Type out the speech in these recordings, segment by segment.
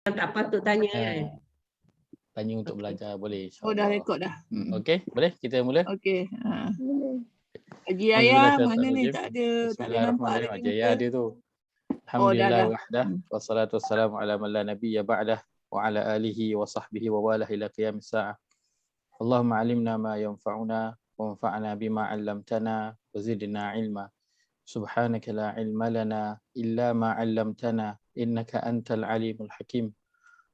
Tak patut tanya kan. Tanya untuk belajar boleh, Oh, dah insyaAllah. rekod dah. Okey, boleh kita mula? Okey. Haji Ayah mana ni? Auzubillahi Tak ada nampak Bismillahirrahmanirrahim. ada Haji Ayah ada tu. Oh, dah. Alhamdulillah wahdah wassalatu wassalamu ala man la nabiyya ba'dah wa ala alihi wa sahbihi wa walah ila qiyamis sa'ah. Allahumma alimna ma yanfa'una wa anfa'na bima 'allamtana wa zidna ilma. Subhanaka la ilma lana illa ma 'allamtana innaka antal alimul hakim.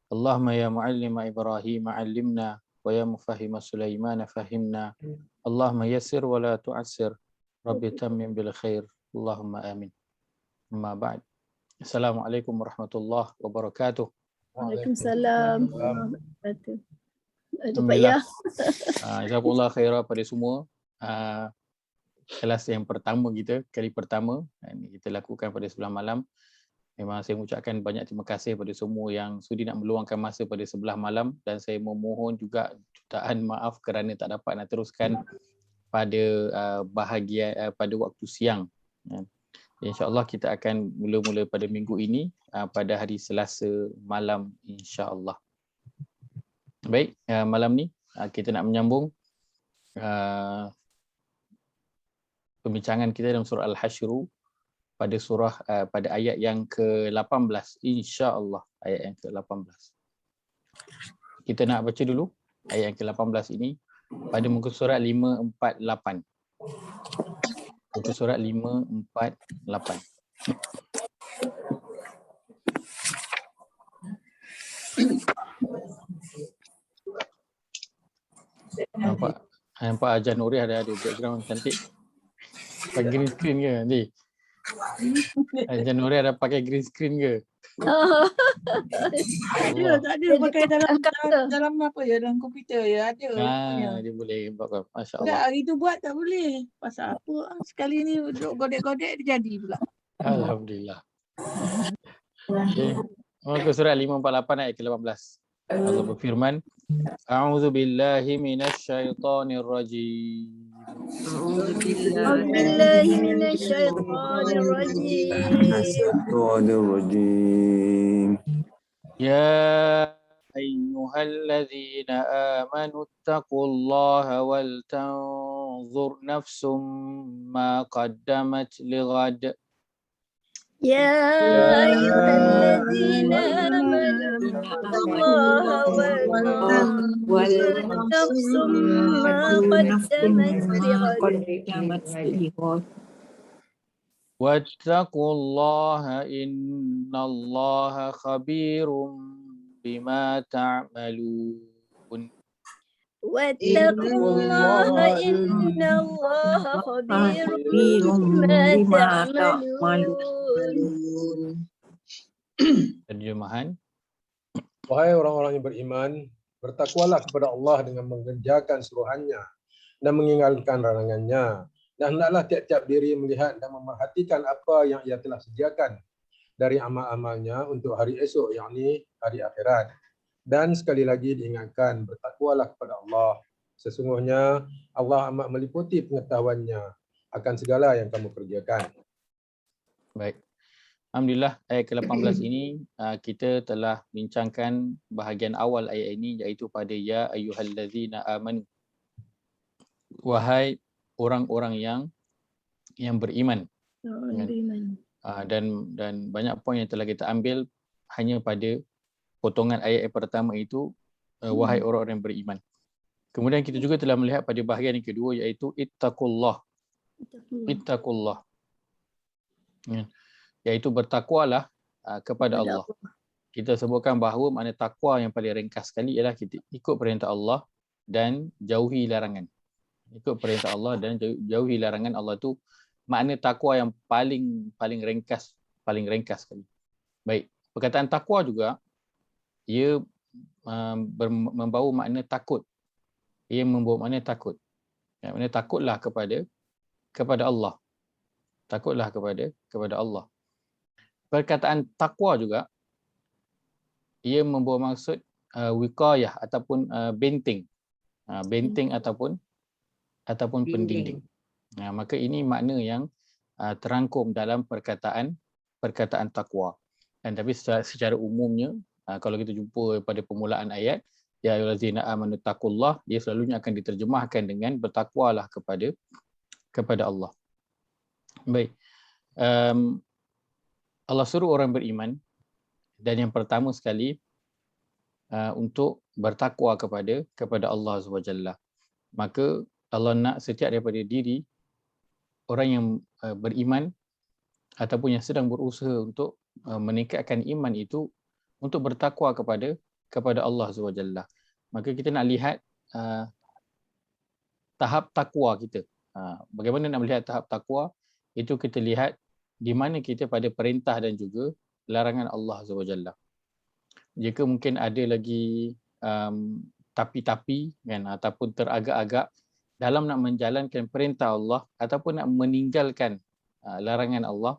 Allahumma ya muallima Ibrahim 'allimna wa ya mufahhima Sulaiman fahimna. Allahumma yassir wa la tu'assir. Rabbi tammim bil khair. Allahumma amin. Amma ba'd. Assalamualaikum warahmatullahi wabarakatuh. Waalaikumsalam warahmatullahi wabarakatuh. Alhamdulillah. Jazakumullah khairah pada semua. Kelas yang pertama kita, kali pertama ini kita lakukan pada sebelah malam. Memang saya mengucapkan banyak terima kasih pada semua yang sudi nak meluangkan masa pada sebelah malam, dan saya memohon juga jutaan maaf kerana tak dapat nak teruskan pada bahagian pada waktu siang. InsyaAllah kita akan mula-mula pada minggu ini pada hari Selasa malam insyaAllah. Baik, malam ni kita nak menyambung pembincangan kita dalam surah Al-Hasyr pada pada ayat yang ke-18 insya-Allah, ayat yang ke-18. Kita nak baca dulu ayat yang ke-18 ini pada muka surat 548. Muka surat 548. Nampak Ajar Nuri ada background cantik. Pakai green screen ke nanti? Ajar Nuri ada pakai green screen ke? Tak ada pakai dalam apa ya, dalam komputer ya, ada. Dia boleh buat, masya-Allah. Tak, hari tu buat tak boleh. Pasal apa? Sekali ni duduk godek-godek dia jadi pula. Alhamdulillah. Okey. Muka surat 548 ayat ke-18. Allah berfirman, A'udzu billahi minasyaitonir rajim. A'udzu billahi minasyaitonir rajim. Ya ayyuhalladzina amanu taqullaha wal tanzur nafsum ma qaddamat lighad. Ya ayyuhalladzina amanu taqullaha wal tanzur ma qaddamat lighad. Wattaqullaha innallaha khabirum bima ta'malun. Wattaqullaha innallaha khabirum bima ta'malun. Terjemahan. Wahai orang-orang yang beriman, bertakwalah kepada Allah dengan mengerjakan suruhannya dan meninggalkan larangannya. Dan hendaklah tiap-tiap diri melihat dan memerhatikan apa yang ia telah sediakan dari amal-amalnya untuk hari esok, yakni hari akhirat. Dan sekali lagi diingatkan, bertakwalah kepada Allah. Sesungguhnya Allah amat meliputi pengetahuannya akan segala yang kamu kerjakan. Baik. Alhamdulillah, ayat ke-18 ini kita telah bincangkan bahagian awal ayat ini, iaitu pada ya ayyuhallazina amanu. Wahai orang-orang yang beriman. Dan banyak poin yang telah kita ambil hanya pada potongan ayat yang pertama itu, wahai orang-orang yang beriman. Kemudian kita juga telah melihat pada bahagian yang kedua, iaitu ittaqullah. Ittaqullah. Iaitu bertakwalah kepada Allah. Kita sebutkan bahawa makna takwa yang paling ringkas sekali ialah kita ikut perintah Allah dan jauhi larangan. Ikut perintah Allah dan jauhi larangan Allah tu makna takwa yang paling ringkas sekali. Baik, perkataan takwa juga ia membawa makna takut. Ia membawa makna takut. Makna takutlah kepada Allah. Takutlah kepada Allah. Perkataan takwa juga ia membawa maksud wiqayah ataupun benteng. Benteng ataupun pendinding. Maka ini makna yang terangkum dalam perkataan takwa. Dan tapi secara umumnya Kalau kita jumpa pada permulaan ayat, ya ayyuhallazina amanu taqullah, dia selalunya akan diterjemahkan dengan bertakwalah kepada Allah. Baik. Allah suruh orang beriman, dan yang pertama sekali untuk bertakwa kepada Allah SWT. Maka Allah nak setiap daripada diri orang yang beriman ataupun yang sedang berusaha untuk meningkatkan iman itu untuk bertakwa kepada Allah SWT. Maka kita nak lihat tahap takwa kita. Bagaimana nak melihat tahap takwa? Itu kita lihat di mana kita pada perintah dan juga larangan Allah SWT. Jika mungkin ada lagi tapi-tapi kan, ataupun teragak-agak dalam nak menjalankan perintah Allah ataupun nak meninggalkan larangan Allah,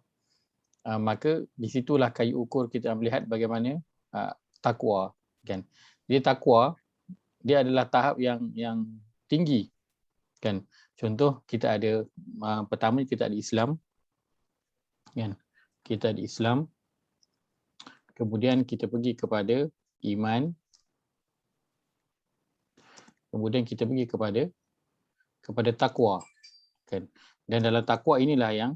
maka di situlah kayu ukur kita melihat bagaimana takwa kan. Dia takwa, dia adalah tahap yang tinggi kan. Contoh kita ada pertama kita ada Islam kan. Kita ada Islam. Kemudian kita pergi kepada iman. Kemudian kita pergi kepada takwa kan. Dan dalam takwa inilah yang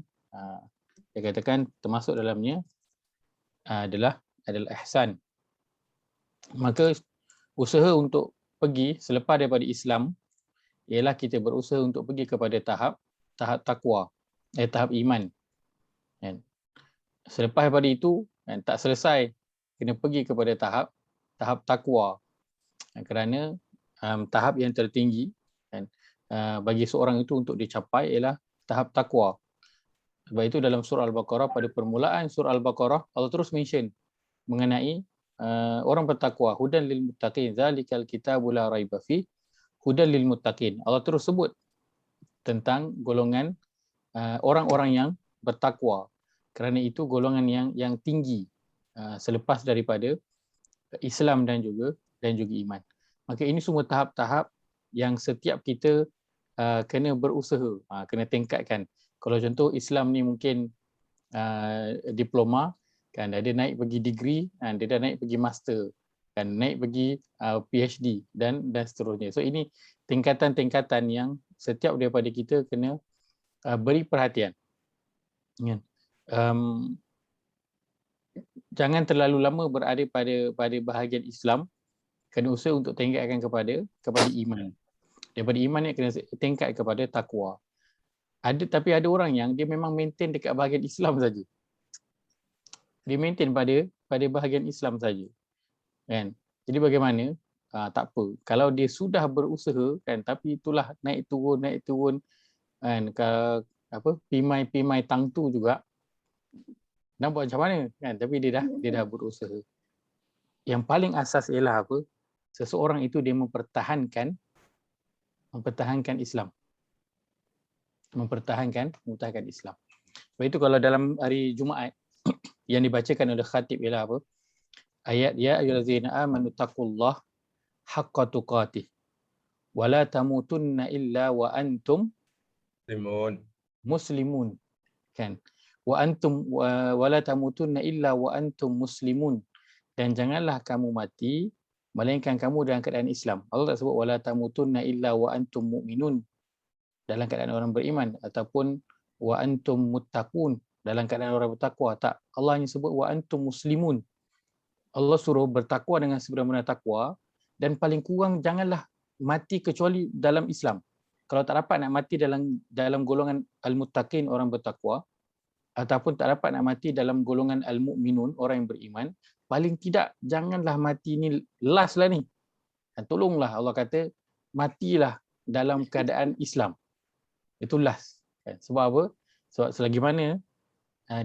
saya katakan termasuk dalamnya adalah ihsan. Maka usaha untuk pergi selepas daripada Islam ialah kita berusaha untuk pergi kepada tahap takwa, tahap iman kan. Selepas daripada itu kan, tak selesai, kena pergi kepada tahap takwa. Kerana tahap yang tertinggi kan, bagi seorang itu untuk dicapai ialah tahap takwa. Sebab itu dalam surah Al-Baqarah, pada permulaan surah Al-Baqarah, Allah terus mention mengenai orang bertakwa, hudan lil muttaqin, zalikal kitabu la raiba fi, hudan lil muttaqin. Allah terus sebut tentang golongan orang-orang yang bertakwa. Kerana itu golongan yang tinggi selepas daripada Islam dan juga iman. Maka ini semua tahap-tahap yang setiap kita kena berusaha, kena tingkatkan. Kalau contoh Islam ni mungkin diploma kan, dia naik pergi degree, dia dah naik pergi master kan, naik pergi PhD dan seterusnya. So ini tingkatan-tingkatan yang setiap daripada kita kena beri perhatian. Jangan terlalu lama berada pada bahagian Islam, kena usaha untuk tingkatkan kepada iman. Daripada iman ni kena tingkat kepada takwa. Tapi ada orang yang dia memang maintain dekat bahagian Islam saja. Dia maintain pada bahagian Islam saja. Kan? Jadi bagaimana? Tak apa. Kalau dia sudah berusaha kan, tapi itulah naik turun kan, pimai tang tu juga. Nak buat macam mana kan? Tapi dia dah berusaha. Yang paling asas ialah apa? Seseorang itu dia mempertahankan Islam. Mempertahankan Islam. Sebab itu kalau dalam hari Jumaat yang dibacakan oleh khatib ialah apa? Ayat ya ayyuhallazina amanu taqullah haqqa tuqatih wa la tamutunna illa wa antum muslimun kan. Wa la tamutunna illa wa antum muslimun, dan janganlah kamu mati melainkan kamu dalam keadaan Islam. Allah tak sebut wala tamutunna illa wa antum mu'minun, dalam keadaan orang beriman, ataupun wa antum muttaqun, dalam keadaan orang bertakwa. Tak, Allah hanya sebut wa antum muslimun. Allah suruh bertakwa dengan sebenar-benar takwa, dan paling kurang janganlah mati kecuali dalam Islam. Kalau tak dapat nak mati dalam golongan al-muttaqin, orang bertakwa, ataupun tak dapat nak mati dalam golongan al-mu'minun, orang yang beriman, paling tidak janganlah mati ni last lah ni. Dan tolonglah, Allah kata matilah dalam keadaan Islam. Itu last. Sebab apa? Sebab selagi mana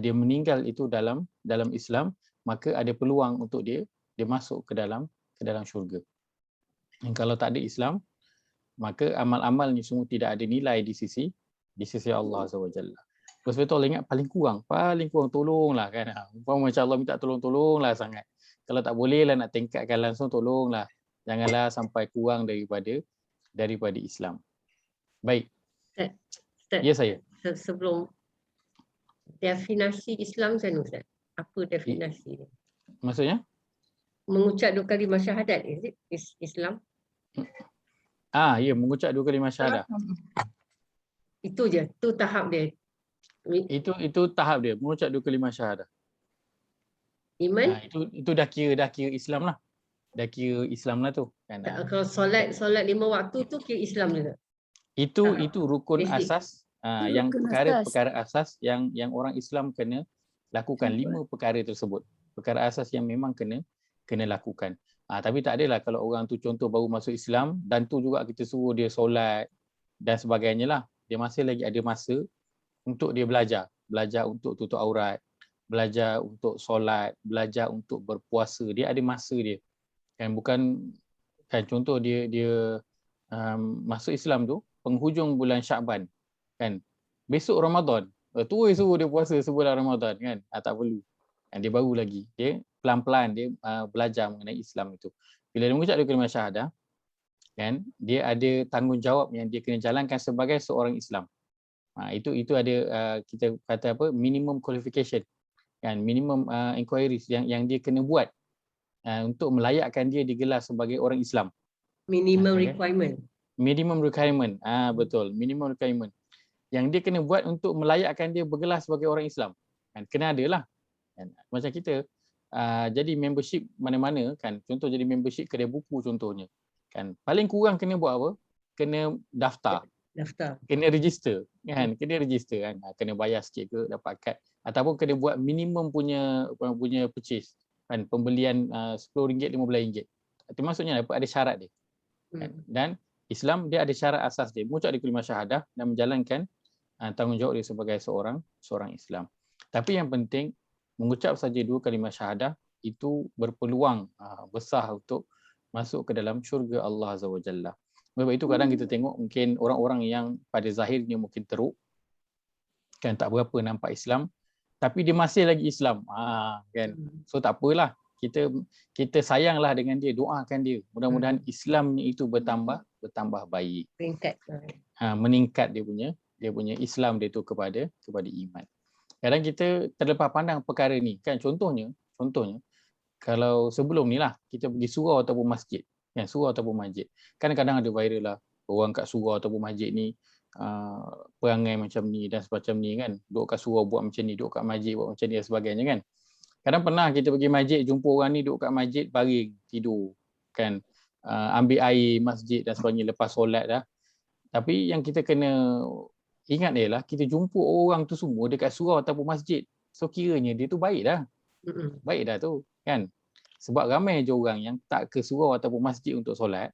dia meninggal itu dalam Islam, maka ada peluang untuk dia masuk ke dalam syurga. Dan kalau tak ada Islam, maka amal-amal ni semua tidak ada nilai di sisi Allah SWT. Sebab itu Allah ingat paling kurang tolonglah kan. Macam Allah minta tolonglah sangat. Kalau tak boleh lah nak tingkatkan langsung, tolonglah. Janganlah sampai kurang daripada Islam. Baik. Ustaz, ya saya. Sebelum definasi Islam saya Ustaz. Apa definasi dia? Maksudnya? mengucap 2 kalimah syahadat, is it? Islam? Ya, mengucap 2 kalimah syahadah. Itu je, tu tahap dia. Itu tahap dia, mengucap 2 kalimah syahadah. Iman? Itu dah kira Islam lah. Dah kira Islam lah tu kan. Kalau solat 5 waktu tu kira Islam juga. Itu rukun Basic. asas, yang Rukun perkara asas yang orang Islam kena lakukan. 5 perkara tersebut. Perkara asas yang memang kena lakukan. Tapi tak adalah kalau orang tu contoh baru masuk Islam dan tu juga kita suruh dia solat dan sebagainya lah. Dia masih lagi ada masa untuk dia belajar untuk tutup aurat, belajar untuk solat, belajar untuk berpuasa. Dia ada masa dia. Kan bukan kan contoh dia masuk Islam tu penghujung bulan Syaban kan. Besok Ramadan, terus suruh dia puasa sebulan Ramadan kan. Tak perlu. Kan dia baru lagi. Dia pelan-pelan dia belajar mengenai Islam itu. Bila dia mengucap 2 kalimah syahadah kan, dia ada tanggungjawab yang dia kena jalankan sebagai seorang Islam. Itu ada kita kata apa, minimum qualification kan, minimum inquiries yang dia kena buat untuk melayakkan dia digelar sebagai orang Islam. Minimum requirement. Minimum requirement. Betul, minimum requirement. Yang dia kena buat untuk melayakkan dia bergelar sebagai orang Islam. Kan kena ada lah. Kan? Macam kita jadi membership mana-mana kan, contoh jadi membership kedai buku contohnya. Kan paling kurang kena buat apa? Kena daftar. Kena register kan, kena register kan. Kena bayar sikit ke dapat kad ataupun kena buat minimum punya purchase kan, pembelian RM10, RM15. Itu maksudnya apa, ada syarat dia. Kan? Dan Islam dia ada syarat asas dia, mengucap 2 kalimah syahadah dan menjalankan tanggungjawab dia sebagai seorang Islam. Tapi yang penting mengucap saja 2 kalimah syahadah itu berpeluang besar untuk masuk ke dalam syurga Allah Azza wa Jalla. Sebab itu kadang kita tengok mungkin orang-orang yang pada zahirnya mungkin teruk kan, tak berapa nampak Islam tapi dia masih lagi Islam kan. So tak apalah, kita sayanglah dengan dia, doakan dia, mudah-mudahan Islamnya itu bertambah baik, meningkat dia punya Islam dia tu kepada iman. Kadang kita terlepas pandang perkara ni kan, contohnya kalau sebelum ni lah kita pergi surau ataupun masjid, surau ataupun masjid, kadang-kadang ada viral lah orang kat surau ataupun masjid ni perangai macam ni dan semacam ni kan, duduk kat surau buat macam ni, duduk kat masjid buat macam ni dan sebagainya kan. Kadang pernah kita pergi masjid jumpa orang ni duduk kat masjid baring tidur kan, ambil air masjid dan sebagainya lepas solat dah. Tapi yang kita kena ingat ialah kita jumpa orang tu semua dekat surau ataupun masjid, so kiranya dia tu baik dah. Baik dah tu kan. Sebab ramai je orang yang tak ke surau ataupun masjid untuk solat.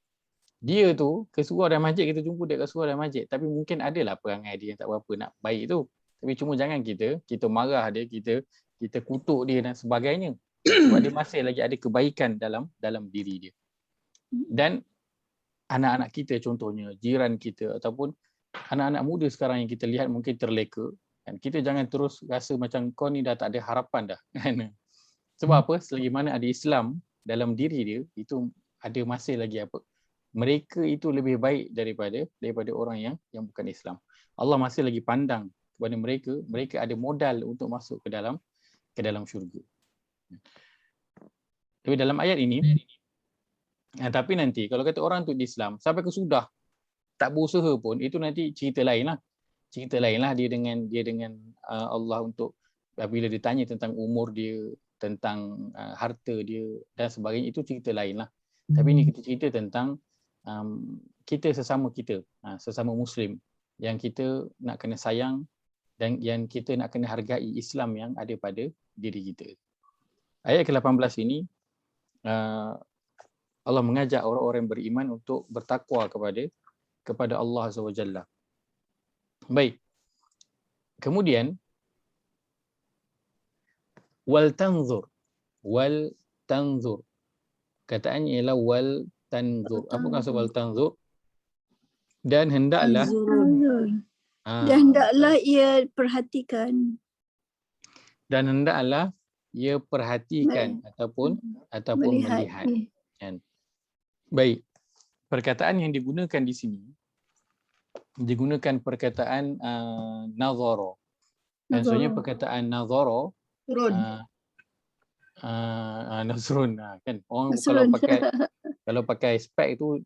Dia tu ke surau dan masjid, kita jumpa dia kat surau dan masjid, tapi mungkin adalah perangai dia yang tak berapa nak baik tu. Tapi cuma jangan kita marah dia, kita kutuk dia dan sebagainya. Sebab dia masih lagi ada kebaikan dalam diri dia. Dan anak-anak kita contohnya, jiran kita ataupun anak-anak muda sekarang yang kita lihat mungkin terleka, kan, kita jangan terus rasa macam kau ni dah tak ada harapan dah. Sebab apa? Selagi mana ada Islam dalam diri dia, itu ada masih lagi apa? Mereka itu lebih baik daripada orang yang bukan Islam. Allah masih lagi pandang kepada mereka ada modal untuk masuk ke dalam syurga. Tapi dalam ayat ini, tapi nanti kalau kata orang tu di Islam sampai ke sudah tak berusaha pun, itu nanti cerita lain lah. Cerita lain lah dia dengan Allah untuk bila ditanya tentang umur dia, tentang harta dia dan sebagainya, itu cerita lain lah. Tapi ini kita cerita tentang kita sesama Muslim yang kita nak kena sayang dan yang kita nak kena hargai Islam yang ada pada diri kita. Ayat ke-18 ini Allah mengajak orang-orang beriman untuk bertakwa kepada Allah Azza wa Jalla. Baik. Kemudian wal tanzur. Kataannya ialah wal tanzur. Apa maksud wal tanzur? Dan hendaklah dan hendaklah ia perhatikan. Dan hendaklah ia perhatikan ataupun melihat. Kan? Baik. Perkataan yang digunakan di sini digunakan perkataan nazara. Dan sebenarnya perkataan nazara Nasrun kan. Orang Nasrun. kalau pakai spek itu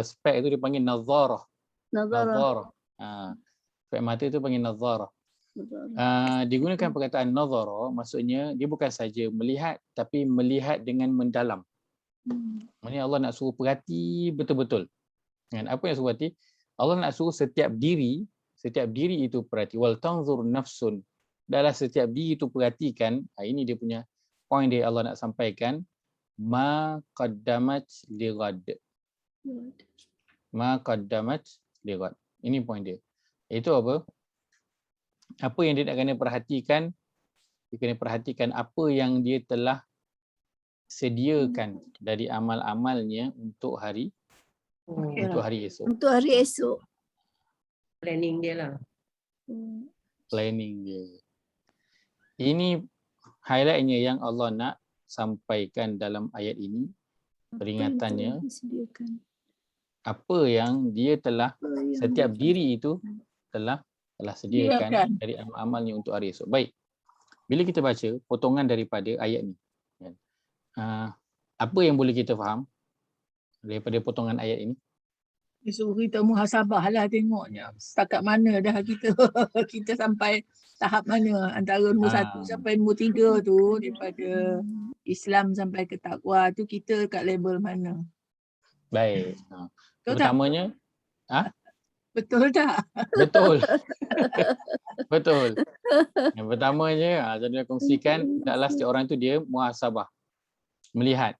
spek itu dipanggil nazarah. Nazarah. Nazarah. Spek mata itu panggil nazarah. Digunakan perkataan nazarah, maksudnya dia bukan saja melihat tapi melihat dengan mendalam. Maksudnya Allah nak suruh perhati betul-betul. Kan? Apa yang suruh perhati? Allah nak suruh setiap diri itu perhati. Wal tanzur nafsun. Dalam setiap diri itu perhatikan. Ini dia punya poin dia Allah nak sampaikan. Ma qaddamat lighad. Ma qaddamat lighad. Ini poin dia. Itu apa? Apa yang dia nak kena perhatikan? Dia kena perhatikan apa yang dia telah sediakan dari amal-amalnya untuk hari esok. Untuk hari esok. Planning dia lah. Planning dia. Ini highlightnya yang Allah nak sampaikan dalam ayat ini. Peringatannya. Apa yang dia telah, setiap diri itu telah sediakan dari amal-amalnya untuk hari esok. Baik. Bila kita baca potongan daripada ayat ni, apa yang boleh kita faham daripada potongan ayat ini? Dia suruh kita muhasabah lah, tengoknya setakat mana dah kita kita sampai tahap mana antara nombor 1 sampai nombor 3 tu, daripada Islam sampai ke takwa tu, kita kat level mana. Baik. Betul Pertamanya, betul tak? betul. Betul. Yang pertamanya, saya nak kongsikan, adalah setiap orang itu dia muhasabah. Melihat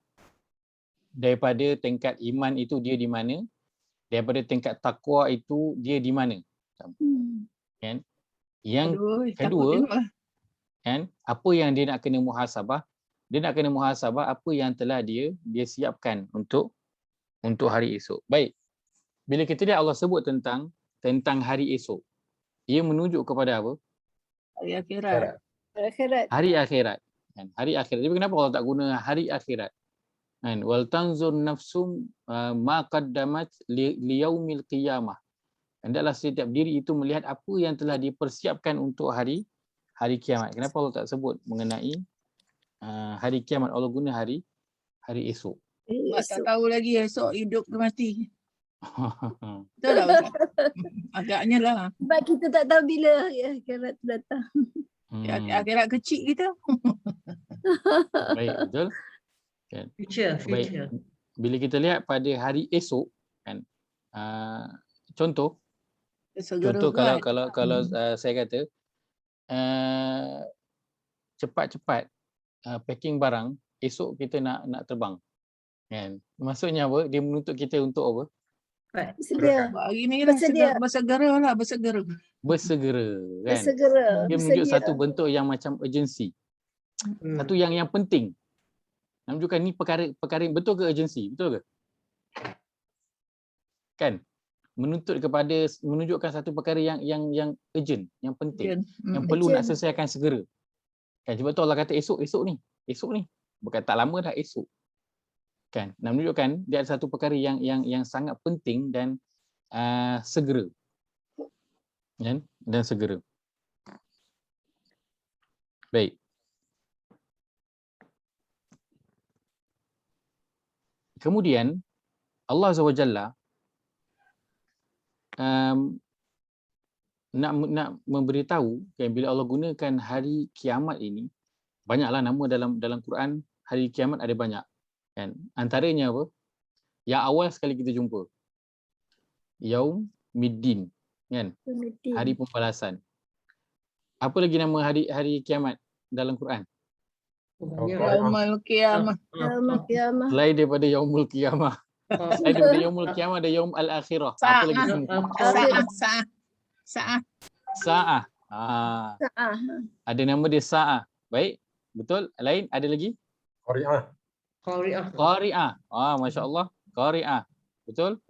daripada tingkat iman itu dia di mana, daripada tingkat takwa itu dia di mana. Kan? Yang kedua, kan, apa yang dia nak kena muhasabah? Dia nak kena muhasabah apa yang telah dia siapkan untuk hari esok. Baik. Bila kita lihat Allah sebut tentang hari esok, ia menunjuk kepada apa? Hari akhirat. Hari akhirat. Kan? Hari akhirat. Jadi kenapa Allah tak guna hari akhirat? Kan? Wal tanzur nafsum ma qaddamat liyaumil qiyamah. Hendaklah setiap diri itu melihat apa yang telah dipersiapkan untuk hari kiamat. Kenapa Allah tak sebut mengenai hari kiamat? Allah guna hari esok. Mak tak tahu lagi esok hidup ke mati. Betul tak Ustaz? Agaknya lah. Sebab kita tak tahu bila akhirat tu datang. Akhirat kecil kita. Baik, betul. Kan? Future. Baik. Bila kita lihat pada hari esok, kan, contoh kalau saya kata cepat-cepat packing barang, esok kita nak terbang, kan? Maksudnya apa? Dia menuntut kita untuk apa? Bersedia. Hari ni lah bersegera lah. Bersegera, kan? Bersegera. Dia menunjuk satu bentuk yang macam urgency. Satu yang penting. Menunjukkan ni perkara yang betul ke urgency? Betul ke? Kan? Menunjukkan satu perkara yang urgent, yang penting, yang perlu nak selesaikan segera. Kan? Sebab tu Allah kata esok ni. Bukan tak lama dah esok. Kan? Nak menunjukkan dia ada satu perkara yang sangat penting dan segera. Kan? Dan segera. Baik. Kemudian Allah SWT nak memberitahu, kan, bila Allah gunakan hari kiamat ini, banyaklah nama dalam Quran hari kiamat ada banyak. Kan? Antaranya apa? Yang awal sekali kita jumpa, Yaum Middin, kan? Hari pembalasan. Apa lagi nama hari kiamat dalam Quran? Yaumul Qiyamah. Selain daripada Yaumul Qiyamah, selain daripada Yaumul Qiyamah ada Yaum Al-Akhirah. Apa lagi? Sa'ah. Ada nama dia Sa'ah. Baik, betul. Lain ada lagi? Qari'ah. Masya Allah. Qari'ah. Betul?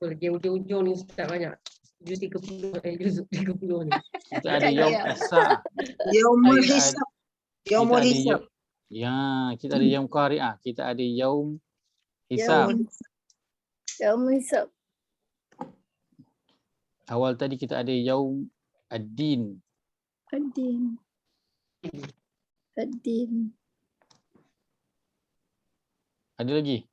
Lagi ujung-ujung ni Ustaz banyak. Juz 30 ni. Kita ada Yaum As-Sa'ah. Yaumul Hisab. Yaumul Hisab. Ya, kita ada Yaum Qari'ah. Kita ada Yaum Hisab. Yaumul Hisab. Awal tadi kita ada Yaum Ad-Din. Ad-Din. Ada lagi?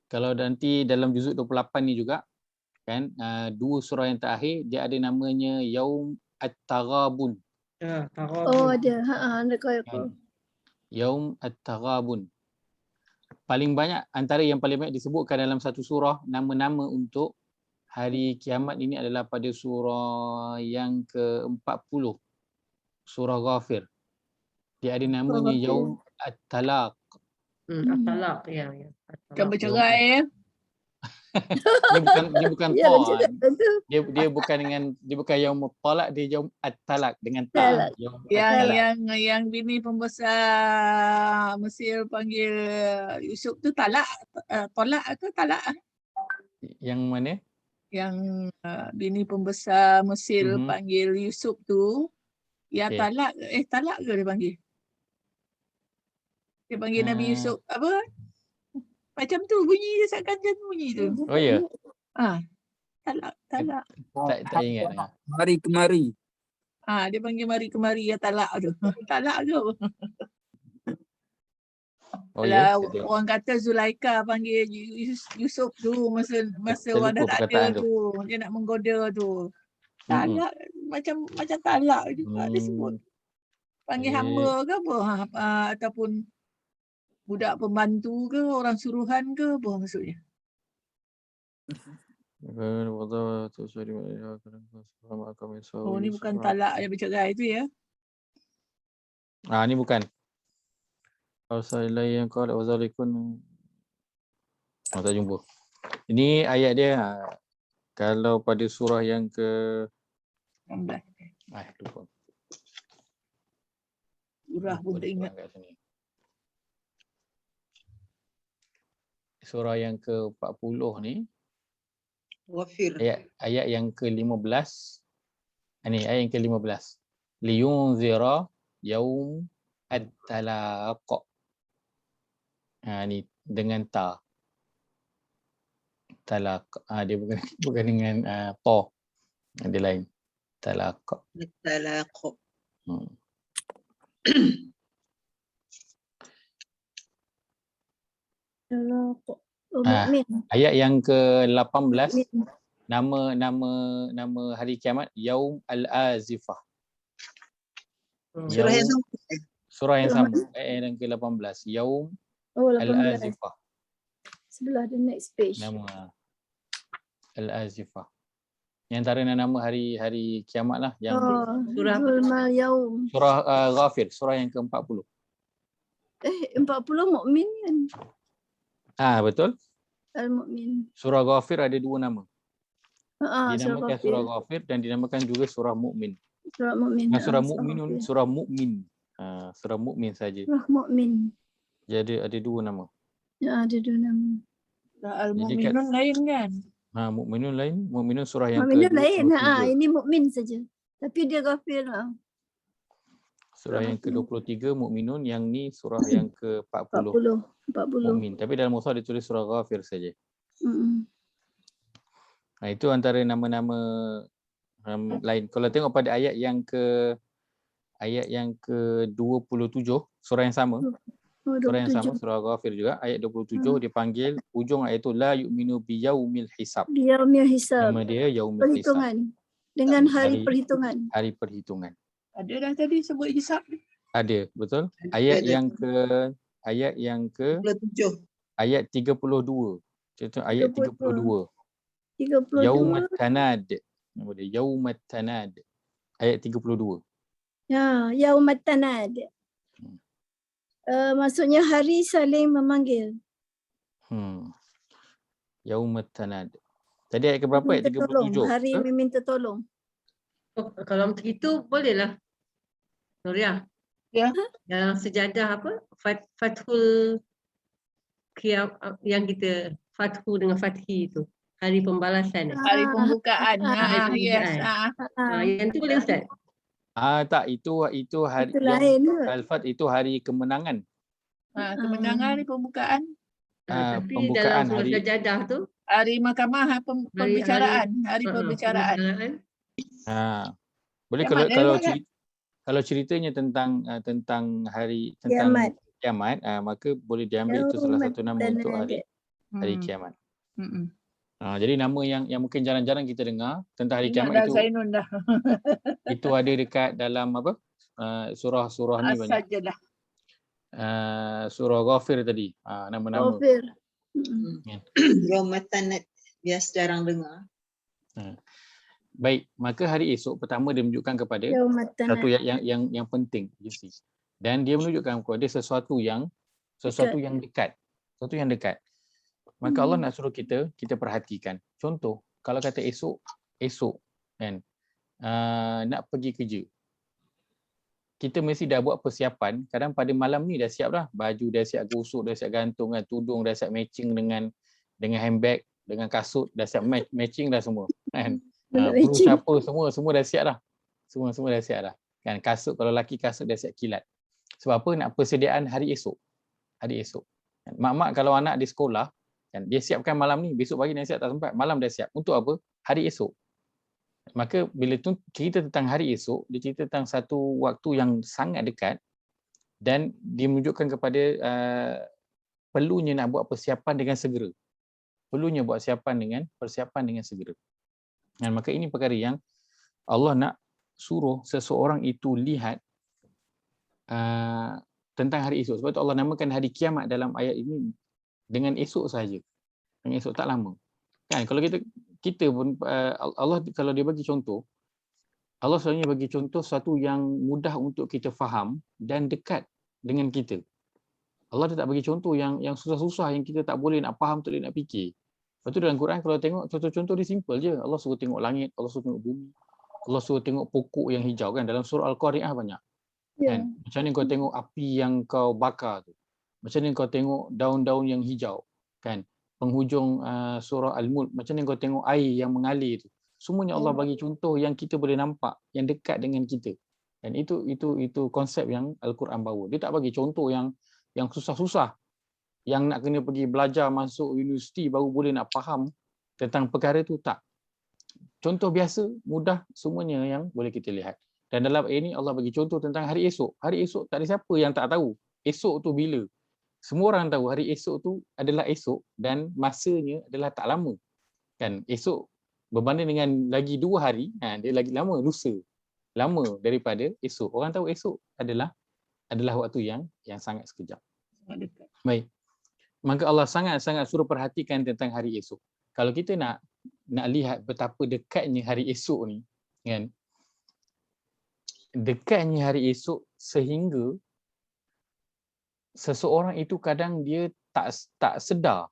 Kalau nanti dalam juzuk 28 ni juga kan, dua surah yang terakhir dia ada namanya Yaum At-Taghabun. Oh ada. Ada kau. Kan? Yaum At-Taghabun. Paling banyak, antara yang paling banyak disebutkan dalam satu surah nama-nama untuk hari kiamat ini adalah pada surah yang ke-40. Surah Ghafir. Dia ada namanya Ghafir. Yaum At-Talaq. At-Talaq, ya. Macam At-Talaq. bercerai ya. Dia bukan Ya ta. cakap tu. Dia bukan dengan, dia bukan Yaum Talaq, dia Yaum At-Talaq dengan ta. Talaq. Yaum Yang At-Talaq. yang bini pembesar Mesir panggil Yusuf tu talak, tolak atau talak? Yang mana? Yang bini pembesar Mesir Mhm. panggil Yusuf tu, ya Okey. talak ke dia panggil? Dia panggil Nabi Yusuf apa? Macam tu bunyi dia, seakan macam bunyi tu. Oh ya? Talak. Tak ingat. Mari kemari. Dia panggil mari kemari ya talak tu. Talak ke apa? Oh ya? Kalau orang kata Zulaika panggil Yusuf tu masa Saya orang dah lupa tak ada perkataan tu. tu, dia nak menggoda tu. Talak macam talak juga dia sebut. Panggil hamba ke apa? Ataupun budak pembantu ke, orang suruhan ke apa maksudnya? Oh ni bukan talak yang bercerai tu ya. Ni bukan. Ausalai yang qala wazalikun. Tak jumpa. Ini ayat dia kalau pada surah yang ke 16. lupa. Surah pun tak ingat. Kat sini. Surah yang ke-40 ni, Ghafir. ayat yang ke-15. Ini ayat yang ke-15. Liyunzira yaum at-talaq. Ni dengan ta. Talaq. Dia bukan dengan ta. Dia lain. Talaq. Talaq. Mukmin. Ayat yang ke-18, nama hari kiamat Yaum Al-Azifah. Surah yang sama. Surah yang sama. Ayat yang ke-18 Yaum 18. Al-Azifah. Sebelah the next page. Nama Al-Azifah. Yang antara nama hari kiamat lah yang Surah Zulmal Yaum. surah Ghafir, surah yang ke-40. 40 Mukmin kan? Betul. Al-Mukmin. Surah Ghafir ada dua nama. Dinamakan surah Ghafir. Ghafir dan dinamakan juga surah Mukmin. Surah Mukmin. Surah Mukminun, surah Mukmin. Surah Mukmin saja. Surah Mukmin. Jadi ada dua nama. Ya, ada dua nama. Al-Mu'minun lain kan? Mukminun lain, Mukminun surah yang Mukmin lain. ke-23. Ini Mukmin saja. Tapi dia Ghafir lah. Surah yang ke-23 Mukminun, yang ni surah yang ke-40. 40. Mukmin. Tapi dalam mushaf ditulis surah Ghafir saja. Mm. Itu antara nama-nama lain. Kalau tengok pada ayat yang ke-27, surah yang sama. Surah yang sama, surah Ghafir juga, ayat 27 dipanggil ujung ayat itu la yu'minu biyaumil hisab. Yaumil hisab. Nama dia Yaumil Hisab. Perhitungan. Dengan hari perhitungan. Hari perhitungan. Ada dah tadi sebut hisab. Ada, betul? Ayat yang ke 27. ayat 32. Contoh ayat 32. 32. Yaumat tanad. Nama dia Yaumat tanad. Ayat 32. Ya, Yaumat tanad. Maksudnya hari saling memanggil. Yaumat tanad. Tadi ayat ke berapa? Ayat 37. Hari meminta tolong. Kalau macam itu bolehlah. Nuria. Ya. Yang sejadah apa? Fathul yang kita Fathu dengan Fathi itu. Hari pembalasan. Hari pembukaan. Yes. Yang tu boleh Ustaz? Tak, itu hari Itu lain ke? Al-Fat itu hari kemenangan. Kemenangan hari pembukaan. Tapi Pembukaan dalam surah hari Sajadah tu Hari mahkamah pembicaraan. Hari pembicaraan. boleh Yang kalau mana kalau dia kalau ceritanya tentang Kiamat. kiamat, maka boleh diambil itu salah satu nama untuk hari Hmm. kiamat. Mm-mm. Jadi nama yang mungkin jarang-jarang kita dengar tentang hari Ingat kiamat dah itu Zainun dah. itu ada dekat dalam apa? Surah ni banyak. As-Sajdah. Surah Ghafir tadi. Nama-nama. Ghafir. Ramatanat. Biasa jarang dengar. Baik, maka hari esok pertama dia menunjukkan kepada satu Yaumattanad. yang penting, you see. Dan dia menunjukkan kepada sesuatu yang dekat. Sesuatu yang dekat. Maka Allah nak suruh kita perhatikan. Contoh, kalau kata esok kan, nak pergi kerja. Kita mesti dah buat persiapan. Kadang pada malam ni dah siap dah. Baju dah siap gosok, dah siap gantung, tudung dah siap matching dengan handbag, dengan kasut, dah siap matching dah semua. Kan? Perlu siapa semua dah siap dah. Semua dah siap dah. Kan, kasut kalau lelaki kasut dah siap kilat. Sebab apa? Nak persediaan hari esok. Kan, mak-mak kalau anak di sekolah, kan, dia siapkan malam ni, besok pagi dia siap tak sempat, malam dah siap. Untuk apa? Hari esok. Maka bila tu cerita tentang hari esok, dia cerita tentang satu waktu yang sangat dekat dan dia menunjukkan kepada perlunya nak buat persiapan dengan segera. Persiapan dengan segera. Dan maka ini perkara yang Allah nak suruh seseorang itu lihat tentang hari esok. Sebab tu Allah namakan hari kiamat dalam ayat ini dengan esok saja. Dengan esok, tak lama. Kan, kalau kita pun Allah kalau dia bagi contoh, Allah selalunya bagi contoh sesuatu yang mudah untuk kita faham dan dekat dengan kita. Allah tak bagi contoh yang susah-susah yang kita tak boleh nak faham, tak boleh nak fikir. Lepas tu dalam Quran kalau tengok contoh-contoh dia simple je. Allah suruh tengok langit, Allah suruh tengok bumi, Allah suruh tengok pokok yang hijau, kan, dalam surah Al-Qari'ah banyak. Kan? Macam mana kau tengok api yang kau bakar tu. Macam mana kau tengok daun-daun yang hijau, kan? Penghujung surah Al-Mulk, macam mana kau tengok air yang mengalir tu. Semuanya Allah bagi contoh yang kita boleh nampak, yang dekat dengan kita. Dan itu konsep yang Al-Quran bawa. Dia tak bagi contoh yang susah-susah, yang nak kena pergi belajar masuk universiti baru boleh nak faham tentang perkara tu, tak. Contoh biasa, mudah, semuanya yang boleh kita lihat. Dan dalam ayat ini Allah bagi contoh tentang hari esok. Hari esok tak ada siapa yang tak tahu. Esok tu bila? Semua orang tahu hari esok tu adalah esok dan masanya adalah tak lama. Kan, esok berbanding dengan lagi 2 hari, dia lagi lama, lusa. Lama daripada esok. Orang tahu esok adalah waktu yang sangat sekejap. Baik. Maka Allah sangat-sangat suruh perhatikan tentang hari esok. Kalau kita nak lihat betapa dekatnya hari esok ni, kan? Dekatnya hari esok sehingga seseorang itu kadang dia tak sedar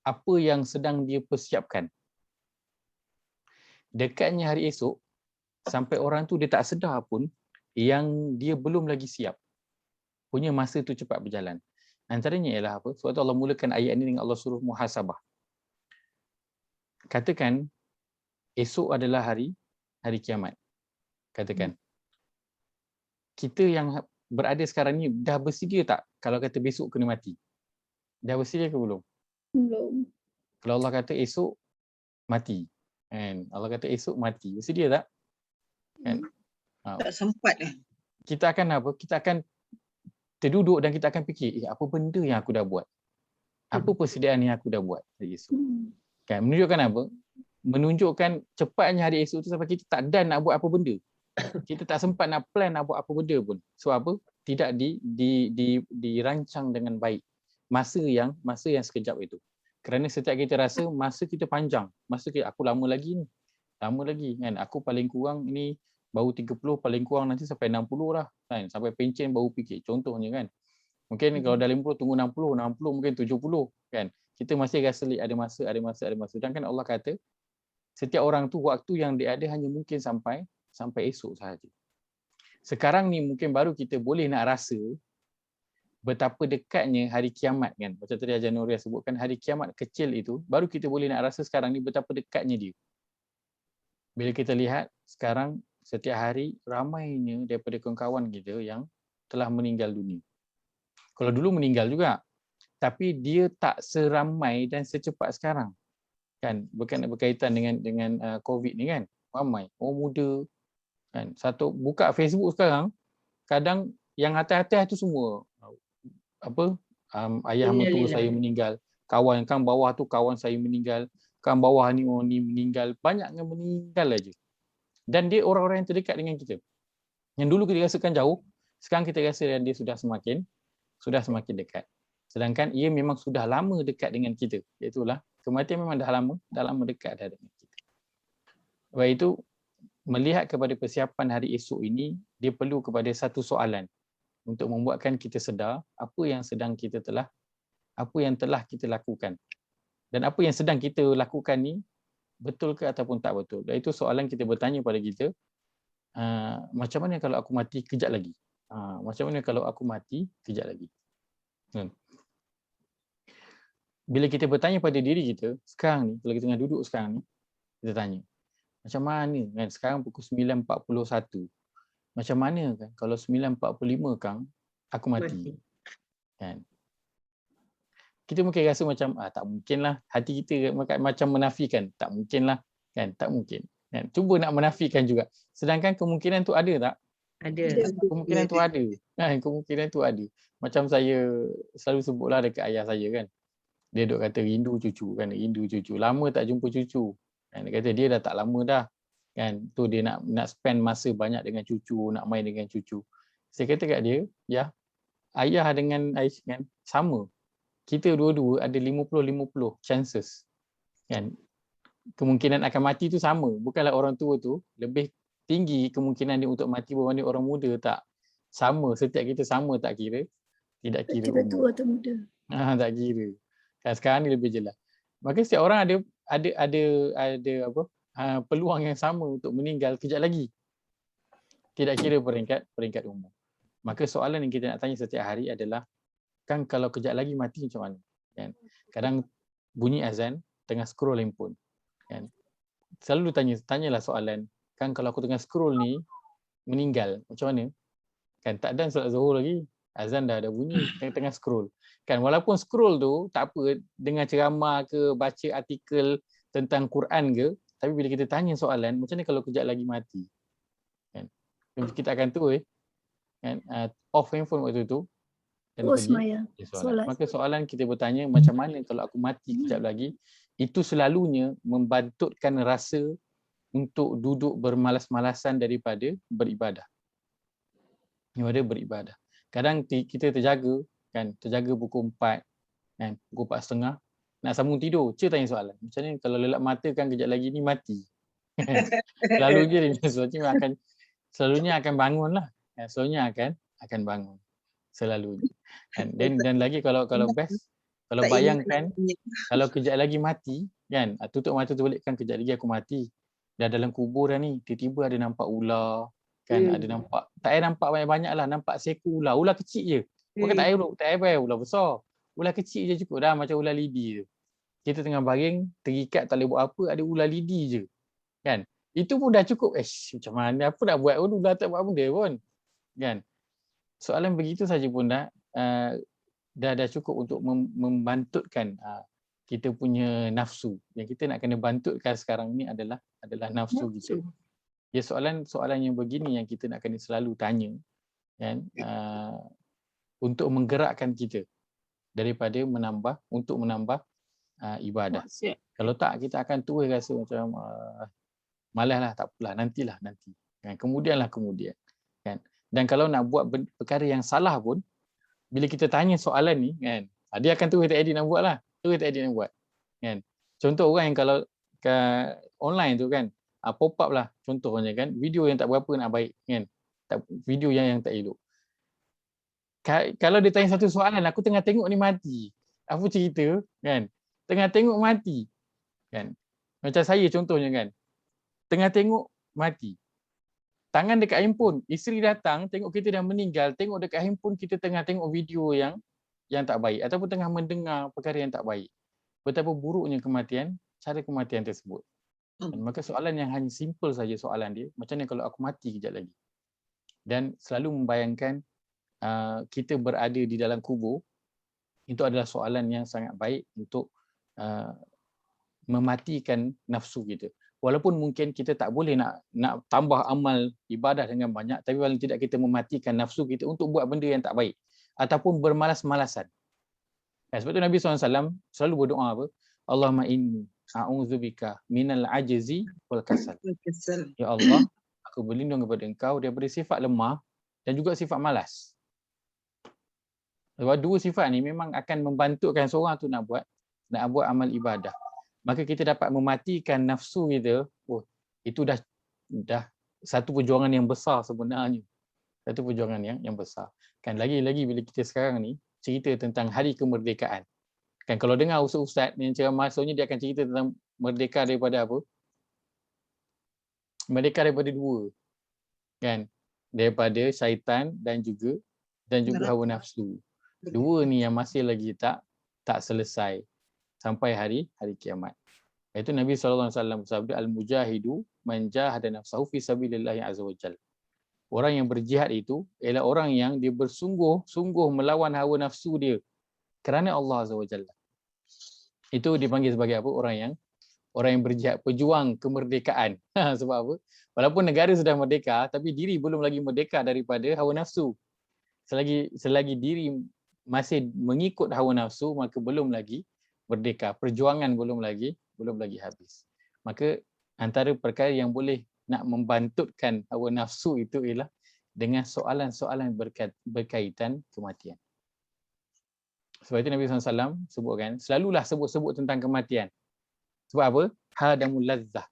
apa yang sedang dia persiapkan. Dekatnya hari esok sampai orang tu dia tak sedar pun yang dia belum lagi siap. Punya masa tu cepat berjalan. Antaranya ialah apa? Sebab tu Allah mulakan ayat ini dengan Allah suruh muhasabah. Katakan esok adalah hari kiamat. Katakan. Kita yang berada sekarang ni dah bersedia tak kalau kata besok kena mati? Dah bersedia ke belum? Belum. Kalau Allah kata esok mati, kan? Allah kata esok mati, bersedia tak? Kan? Tak sempat dah. Kita akan apa? Kita akan terduduk dan kita akan fikir, apa benda yang aku dah buat? Apa persediaan yang aku dah buat hari esok? Kan? Menunjukkan apa? Menunjukkan cepatnya hari esok tu sampai kita tak dan nak buat apa benda. Kita tak sempat nak plan nak buat apa benda pun. Sebab apa? Tidak dirancang dengan baik masa yang sekejap itu. Kerana setiap kita rasa masa kita panjang, masa kita, aku lama lagi kan. Aku paling kurang ni baru 30, paling kurang nanti sampai 60 lah kan. Sampai pencen baru fikir, contohnya kan. Mungkin kalau dah 50 tunggu 60 mungkin 70 kan. Kita masih rasa ada masa. Sedangkan Allah kata setiap orang tu waktu yang dia ada hanya mungkin sampai esok sahaja. Sekarang ni mungkin baru kita boleh nak rasa betapa dekatnya hari kiamat, kan. Macam tadi Haji Nuria sebutkan, hari kiamat kecil itu baru kita boleh nak rasa sekarang ni betapa dekatnya dia. Bila kita lihat sekarang setiap hari ramainya daripada kawan-kawan kita yang telah meninggal dunia. Kalau dulu meninggal juga, tapi dia tak seramai dan secepat sekarang. Kan, berkaitan dengan COVID ni kan. Ramai. Orang muda. Kan? Satu buka Facebook sekarang, kadang yang atas-atas tu semua ayah mertua saya meninggal, kawan kan bawah tu kawan saya meninggal, kan bawah ni orang ni meninggal, banyak yang meninggal aja. Dan dia orang-orang yang terdekat dengan kita. Yang dulu kita rasakan jauh, sekarang kita rasa dia sudah semakin dekat. Sedangkan ia memang sudah lama dekat dengan kita. Itulah kematian memang dah lama dekat dah dengan kita. Sebab itu melihat kepada persiapan hari esok ini, dia perlu kepada satu soalan untuk membuatkan kita sedar apa yang telah kita lakukan. Dan apa yang sedang kita lakukan ni betul ke ataupun tak betul. Dan itu soalan kita bertanya pada kita, macam mana kalau aku mati kejap lagi? Macam mana kalau aku mati kejap lagi? Bila kita bertanya pada diri kita, sekarang ni, kalau kita tengah duduk sekarang ni, kita tanya, macam mana kan sekarang pukul 9.41, macam mana kan kalau 9.45 kan aku mati. Kan? Kita mungkin rasa macam tak mungkin lah, hati kita macam menafikan, tak mungkin lah kan, tak mungkin kan? Cuba nak menafikan juga, sedangkan kemungkinan tu ada tak? Ada. Kemungkinan tu ada kan, kemungkinan tu ada. Macam saya selalu sebutlah dekat ayah saya kan, dia duk kata rindu cucu kan, rindu cucu, lama tak jumpa cucu kan. Dia kata dia dah tak lama dah kan, tu dia nak spend masa banyak dengan cucu, nak main dengan cucu. Saya kata kat dia, ya, ayah dengan Aish kan sama, kita dua-dua ada 50-50 chances kan, kemungkinan akan mati tu sama. Bukanlah orang tua tu lebih tinggi kemungkinan dia untuk mati berbanding orang muda, tak. Sama, setiap kita sama, tak kira, tidak kira Kita umur. tua atau muda. Tak kira. Kan sekarang ni lebih jelas. Maka setiap orang ada peluang yang sama untuk meninggal kejap lagi. Tidak kira peringkat umur. Maka soalan yang kita nak tanya setiap hari adalah, kan kalau kejap lagi mati macam mana? Kan? Kadang bunyi azan, tengah scroll handphone. Kan? Selalu tanyalah soalan, kan kalau aku tengah scroll ni meninggal macam mana? Kan tak ada solat zuhur lagi, azan dah ada bunyi, tengah scroll. Kan walaupun scroll tu tak apa, dengar ceramah ke, baca artikel tentang Quran ke, tapi bila kita tanya soalan, macam mana kalau kejap lagi mati? Kan? Kita akan kan, off handphone waktu tu dan pergi solat. Maka soalan kita bertanya, macam mana kalau aku mati kejap lagi, itu selalunya membantutkan rasa untuk duduk bermalas-malasan daripada beribadah. Kadang kita terjaga pukul 4 kan, pukul 4.30 nak sambung tidur, tanya soalan, macam ni kalau lelap mata kan kejap lagi ni mati. Selalunya akan bangun lah. Selalunya akan bangun. Selalunya. Dan lagi kalau best, kalau bayangkan kalau kejap lagi mati kan, tutup mata tu balik kan, kejap lagi aku mati. Dah dalam kubur dah ni, tiba-tiba ada nampak ular kan, ada nampak, tak payah nampak banyak-banyak lah, nampak seekor ular kecil je. Bukan tak payah ular besar, ular kecil je cukup dah, macam ular lidi tu. Kita tengah baring, terikat, tak boleh buat apa, ada ular lidi je kan, itu pun dah cukup. Macam mana, apa nak buat pun, ular tak buat benda pun kan. Soalan begitu saja pun dah cukup untuk membantutkan kita punya nafsu. Yang kita nak kena bantutkan sekarang ni adalah nafsu kita. Ya, soalan yang begini yang kita nak kena selalu tanya kan, untuk menggerakkan kita daripada menambah ibadah. Kalau tak, kita akan terus rasa macam malaslah, tak apalah, nanti kan, kemudian kan. Dan kalau nak buat perkara yang salah pun, bila kita tanya soalan ni kan, dia akan terus tak edit nak buat kan. Contoh orang yang kalau online tu kan, pop up lah contohnya kan, video yang tak berapa nak baik kan, video yang tak elok. Kalau dia tanya satu soalan, aku tengah tengok ni mati, apa cerita kan, tengah tengok mati kan. Macam saya contohnya kan, tengah tengok mati, tangan dekat handphone, isteri datang tengok kita dah meninggal, tengok dekat handphone kita tengah tengok video yang tak baik, ataupun tengah mendengar perkara yang tak baik. Betapa buruknya cara kematian tersebut. Dan maka soalan yang hanya simple saja soalan dia, macam mana kalau aku mati kejap lagi? Dan selalu membayangkan kita berada di dalam kubur, itu adalah soalan yang sangat baik untuk mematikan nafsu kita. Walaupun mungkin kita tak boleh nak tambah amal ibadah dengan banyak, tapi paling tidak kita mematikan nafsu kita untuk buat benda yang tak baik ataupun bermalas-malasan. Sebab tu Nabi SAW selalu berdoa apa? Allahumma inni a'udzubika minal ajzi wal kasal. Ya Allah, aku berlindung kepada Engkau daripada sifat lemah dan juga sifat malas. Sebab dua sifat ni memang akan membantukan seorang tu nak buat amal ibadah. Maka kita dapat mematikan nafsu kita. Oh, itu dah satu perjuangan yang besar sebenarnya. Satu perjuangan yang besar. Kan lagi-lagi bila kita sekarang ni cerita tentang hari kemerdekaan. Kan kalau dengar ustaz-ustaz yang ceramah, maksudnya dia akan cerita tentang merdeka daripada apa? Merdeka daripada dua. Kan? Daripada syaitan dan juga hawa nafsu. Dua ni yang masih lagi tak selesai sampai hari kiamat. Itu Nabi SAW bersabda, al-mujahidu man jahada nafsahu fi sabilillahi azza wajalla. Orang yang berjihad itu ialah orang yang dia bersungguh-sungguh melawan hawa nafsu dia kerana Allah azza wajalla. Itu dipanggil sebagai apa? Orang yang berjihad, pejuang kemerdekaan. Sebab apa? Walaupun negara sudah merdeka, tapi diri belum lagi merdeka daripada hawa nafsu. Selagi diri masih mengikut hawa nafsu, maka belum lagi merdeka. Perjuangan belum lagi habis. Maka antara perkara yang boleh nak membantutkan hawa nafsu itu ialah dengan soalan-soalan berkaitan kematian. Sebab itu Nabi SAW sebutkan, selalulah sebut-sebut tentang kematian. Sebab apa? Hadamul lazzah.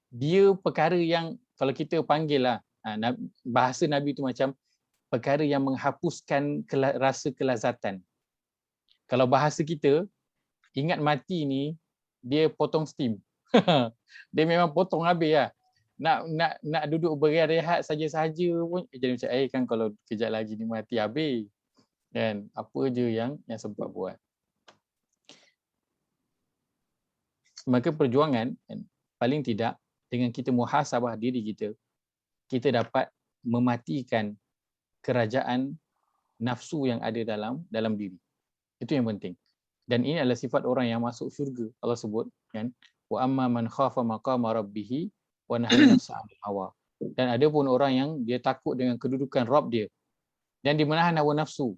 Dia perkara yang kalau kita panggil lah, bahasa Nabi itu macam perkara yang menghapuskan rasa kelazatan. Kalau bahasa kita, ingat mati ni, dia potong steam. Dia memang potong habis lah. Nak duduk berehat saja-saja pun jadi macam kan kalau kejap lagi ni mati habis. Dan apa je yang sempat buat. Maka perjuangan paling tidak dengan kita muhasabah diri kita dapat mematikan kerajaan nafsu yang ada dalam diri. Itu yang penting. Dan ini adalah sifat orang yang masuk syurga. Allah sebut kan, wa amma man khafa maqama rabbih wa nahana nafsa 'anil hawa. Dan ada pun orang yang dia takut dengan kedudukan Rabb dia dan dia menahan hawa nafsu.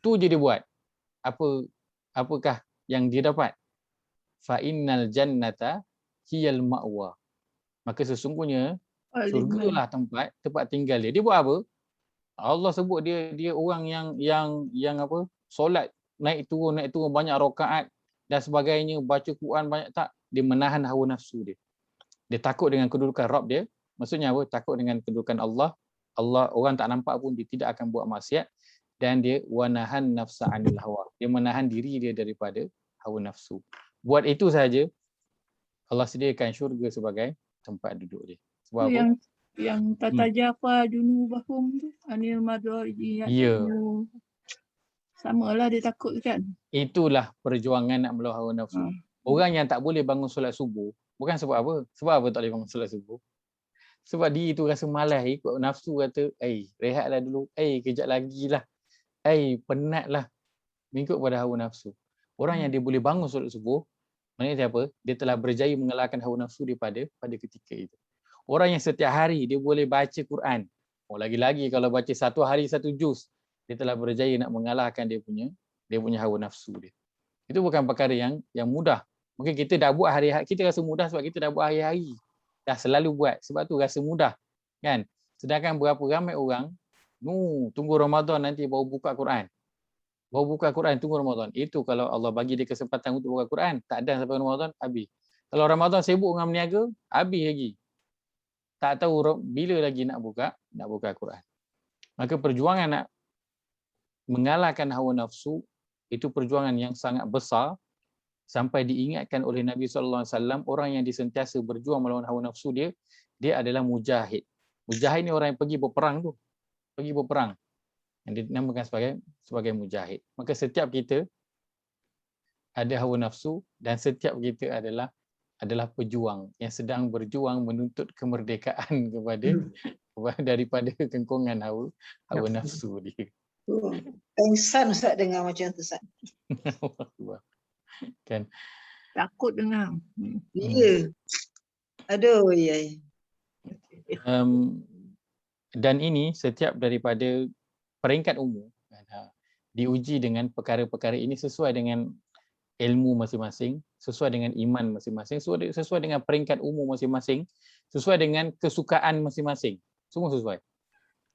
Tu je dia buat. Apakah yang dia dapat? Fa innal jannata hiyal ma'wa. Maka sesungguhnya syurgalah tempat tinggal dia. Dia buat apa? Allah sebut dia orang yang apa? Solat naik turun banyak rakaat dan sebagainya, baca Quran banyak tak, dia menahan hawa nafsu dia. Dia takut dengan kedudukan Rabb dia. Maksudnya apa? Takut dengan kedudukan Allah. Orang tak nampak pun dia tidak akan buat maksiat, dan dia wanahan nafsa 'anil hawa. Dia menahan diri dia daripada hawa nafsu. Buat itu saja Allah sediakan syurga sebagai tempat duduk dia. Sebab apa? Yang tatajafa junubahum tu anil madhaji. Ya. Samalah dia takut kan. Itulah perjuangan nak melawan hawa nafsu. Orang yang tak boleh bangun solat subuh, bukan sebab apa? Sebab apa tak boleh bangun solat subuh? Sebab dia tu rasa malas, ikut nafsu kata, rehatlah dulu, kejap lagi lah, penatlah, mengikut pada hawa nafsu. Orang yang dia boleh bangun solat subuh, maknanya apa? Dia telah berjaya mengalahkan hawa nafsu dia pada ketika itu. Orang yang setiap hari dia boleh baca Quran, lagi-lagi kalau baca satu hari satu juz, dia telah berjaya nak mengalahkan dia punya hawa nafsu dia. Itu bukan perkara yang mudah. Mungkin kita dah buat hari-hari, kita rasa mudah sebab kita dah buat hari-hari. Dah selalu buat, sebab tu rasa mudah. Kan? Sedangkan berapa ramai orang, tunggu Ramadan nanti baru buka Quran. Tunggu Ramadan. Itu kalau Allah bagi dia kesempatan untuk buka Quran, tak ada sampai Ramadan, habis. Kalau Ramadan sibuk dengan berniaga, habis lagi. Tak tahu bila lagi nak buka Quran. Maka perjuangan nak mengalahkan hawa nafsu itu perjuangan yang sangat besar, sampai diingatkan oleh Nabi SAW, orang yang disentiasa berjuang melawan hawa nafsu dia adalah mujahid. Mujahid ni orang yang pergi berperang. Yang dinamakan sebagai mujahid. Maka setiap kita ada hawa nafsu dan setiap kita adalah pejuang yang sedang berjuang menuntut kemerdekaan daripada kengkungan hawa nafsu dia. Pengsan Ustaz dengar macam tu Ustaz. Kan? Takut dengar. Ya. Aduh, ya. Dan ini setiap daripada peringkat umur diuji dengan perkara-perkara ini sesuai dengan ilmu masing-masing, sesuai dengan iman masing-masing, sesuai dengan peringkat umur masing-masing, sesuai dengan kesukaan masing-masing. Semua sesuai.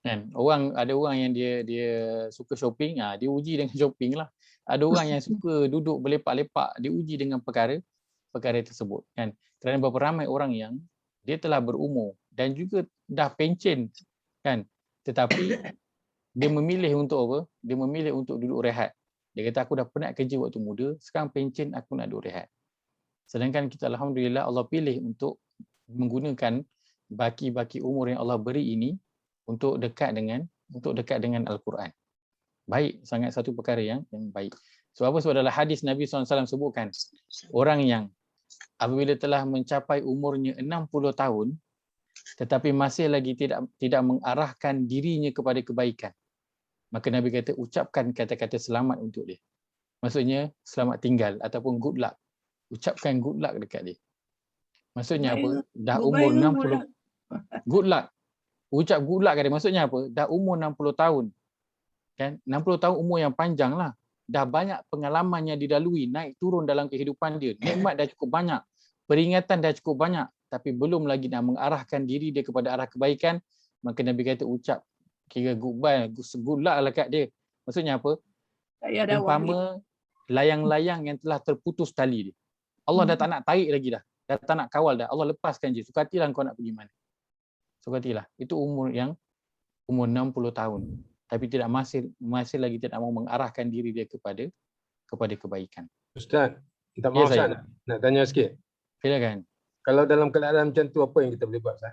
Kan? Ada orang yang dia suka shopping, dia uji dengan shopping lah. Ada orang yang suka duduk berlepak-lepak, diuji dengan perkara tersebut. Kan? Kerana berapa ramai orang yang dia telah berumur dan juga dah pencen, kan? Tetapi dia memilih untuk apa? Dia memilih untuk duduk rehat. Dia kata aku dah penat kerja waktu muda, sekarang pencen aku nak duduk rehat. Sedangkan kita alhamdulillah Allah pilih untuk menggunakan baki-baki umur yang Allah beri ini untuk dekat dengan Al-Quran. Baik, sangat satu perkara yang baik. Sebab apa? Sebab dalam hadis Nabi SAW sebutkan, orang yang apabila telah mencapai umurnya 60 tahun tetapi masih lagi tidak mengarahkan dirinya kepada kebaikan, maka Nabi kata ucapkan kata-kata selamat untuk dia. Maksudnya selamat tinggal ataupun good luck. Ucapkan good luck dekat dia. Maksudnya apa? Dah umur 60. Good luck. Ucap good luck kat dia. Maksudnya apa? Dah umur 60 tahun. Kan? 60 tahun umur yang panjang lah. Dah banyak pengalaman yang dilalui, naik turun dalam kehidupan dia. Nikmat dah cukup banyak. Peringatan dah cukup banyak. Tapi belum lagi nak mengarahkan diri dia kepada arah kebaikan. Maka Nabi kata ucap kira goodbye, good luck lah kat dia. Maksudnya apa? Umpama layang-layang yang telah terputus tali dia. Allah dah tak nak tarik lagi dah. Dah tak nak kawal dah. Allah lepaskan je. Sukatilah kau nak pergi mana. Sukatilah. Itu umur 60 tahun. Tapi masih lagi tidak mau mengarahkan diri dia kepada kebaikan. Ustaz, minta maaf Ustaz, nak tanya sikit. Silakan. Kalau dalam keadaan macam tu, apa yang kita boleh buat, Ustaz?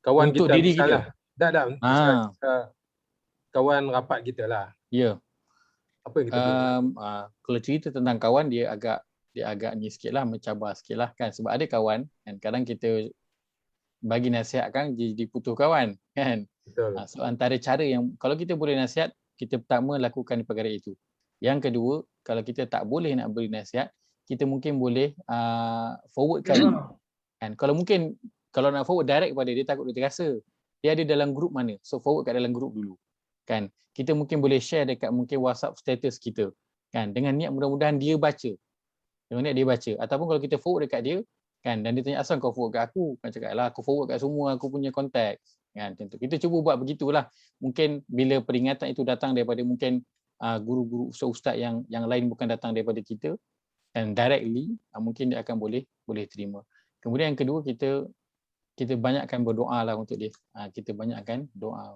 Kawan untuk kita diri misalnya, kita. Kawan rapat kita lah. Ya. Apa yang kita boleh buat? Kalau cerita tentang kawan, dia agak ni sikit lah, mencabar sikit lah kan. Sebab ada kawan, kan, kadang kita bagi nasihat kan jadi putus kawan kan. Betul. So antara cara yang kalau kita boleh nasihat, kita pertama lakukan perkara itu. Yang kedua, kalau kita tak boleh nak beri nasihat, kita mungkin boleh forwardkan kan. Kalau nak forward direct kepada dia, takut dia terasa. Dia ada dalam grup mana, so forward kat dalam grup dulu kan. Kita mungkin boleh share dekat mungkin WhatsApp status kita kan, dengan niat mudah-mudahan dia baca. Dengan niat dia baca. Ataupun kalau kita forward dekat dia kan, dan dia tanya asal kau forward kat aku, kan cakap lah aku forward kat semua aku punya kontak kan. Tentu kita cuba buat begitulah. Mungkin bila peringatan itu datang daripada mungkin guru-guru ustaz-ustaz yang lain, bukan datang daripada kita, dan directly mungkin dia akan boleh terima. Kemudian yang kedua, kita banyakkan berdoa lah untuk dia. Kita banyakkan doa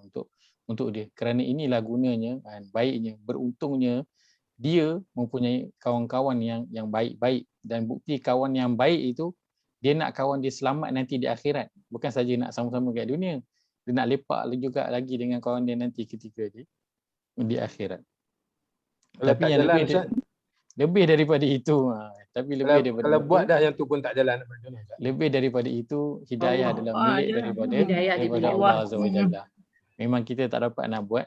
untuk dia. Kerana inilah gunanya, baiknya, beruntungnya dia mempunyai kawan-kawan yang baik-baik. Dan bukti kawan yang baik itu, dia nak kawan dia selamat nanti di akhirat. Bukan saja nak sama-sama kat dunia. Dia nak lepak juga lagi dengan kawan dia nanti ketika di akhirat. Kalau Tapi tak yang jalan, lebih daripada itu. Tapi lebih daripada kalau itu, buat dah yang tu pun tak jalan. lebih daripada itu, hidayah adalah milik daripada Hidayah Allah Azza wa Jalla. Memang kita tak dapat nak buat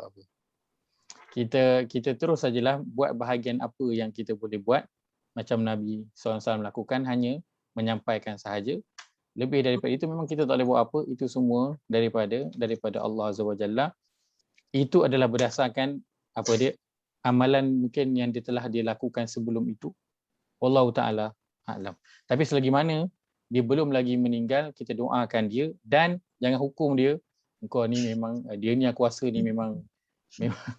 apa. Kita terus sajalah buat bahagian apa yang kita boleh buat. Macam Nabi SAW lakukan, hanya menyampaikan sahaja. Lebih daripada itu memang kita tak boleh buat apa. Itu semua daripada Allah Azza wa Jalla. Itu adalah berdasarkan amalan mungkin yang dia telah lakukan sebelum itu. Wallahu ta'ala a'lam. Tapi selagi mana dia belum lagi meninggal, kita doakan dia dan jangan hukum dia. Engkau ni memang, dia ni aku rasa ni memang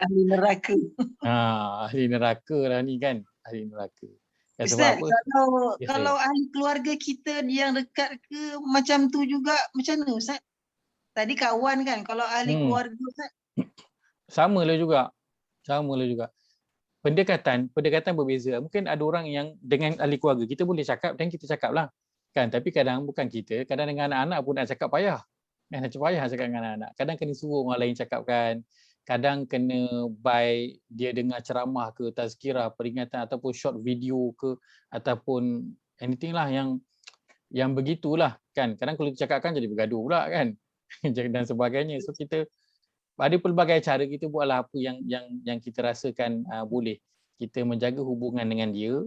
Ahli neraka. ahli neraka lah ni kan. Ahli neraka. Ya, Ustaz, sebab apa? kalau ahli keluarga kita yang dekat ke macam tu juga, macam mana Ustaz? Tadi kawan kan, kalau ahli keluarga Ustaz? Sama lah juga. Pendekatan berbeza. Mungkin ada orang yang dengan ahli keluarga kita boleh cakap dan kita cakap lah. Kan? Tapi kadang bukan kita, kadang dengan anak-anak pun nak cakap payah. Macam payah cakap dengan anak-anak. Kadang kena suruh orang lain cakapkan. Kadang kena buy dia dengar ceramah ke, tazkirah, peringatan ataupun short video ke, ataupun anything lah yang begitulah kan. Kadang kalau dicakapkan jadi bergaduh pula kan. Dan sebagainya. So kita ada pelbagai cara, kita buatlah apa yang kita rasakan boleh. Kita menjaga hubungan dengan dia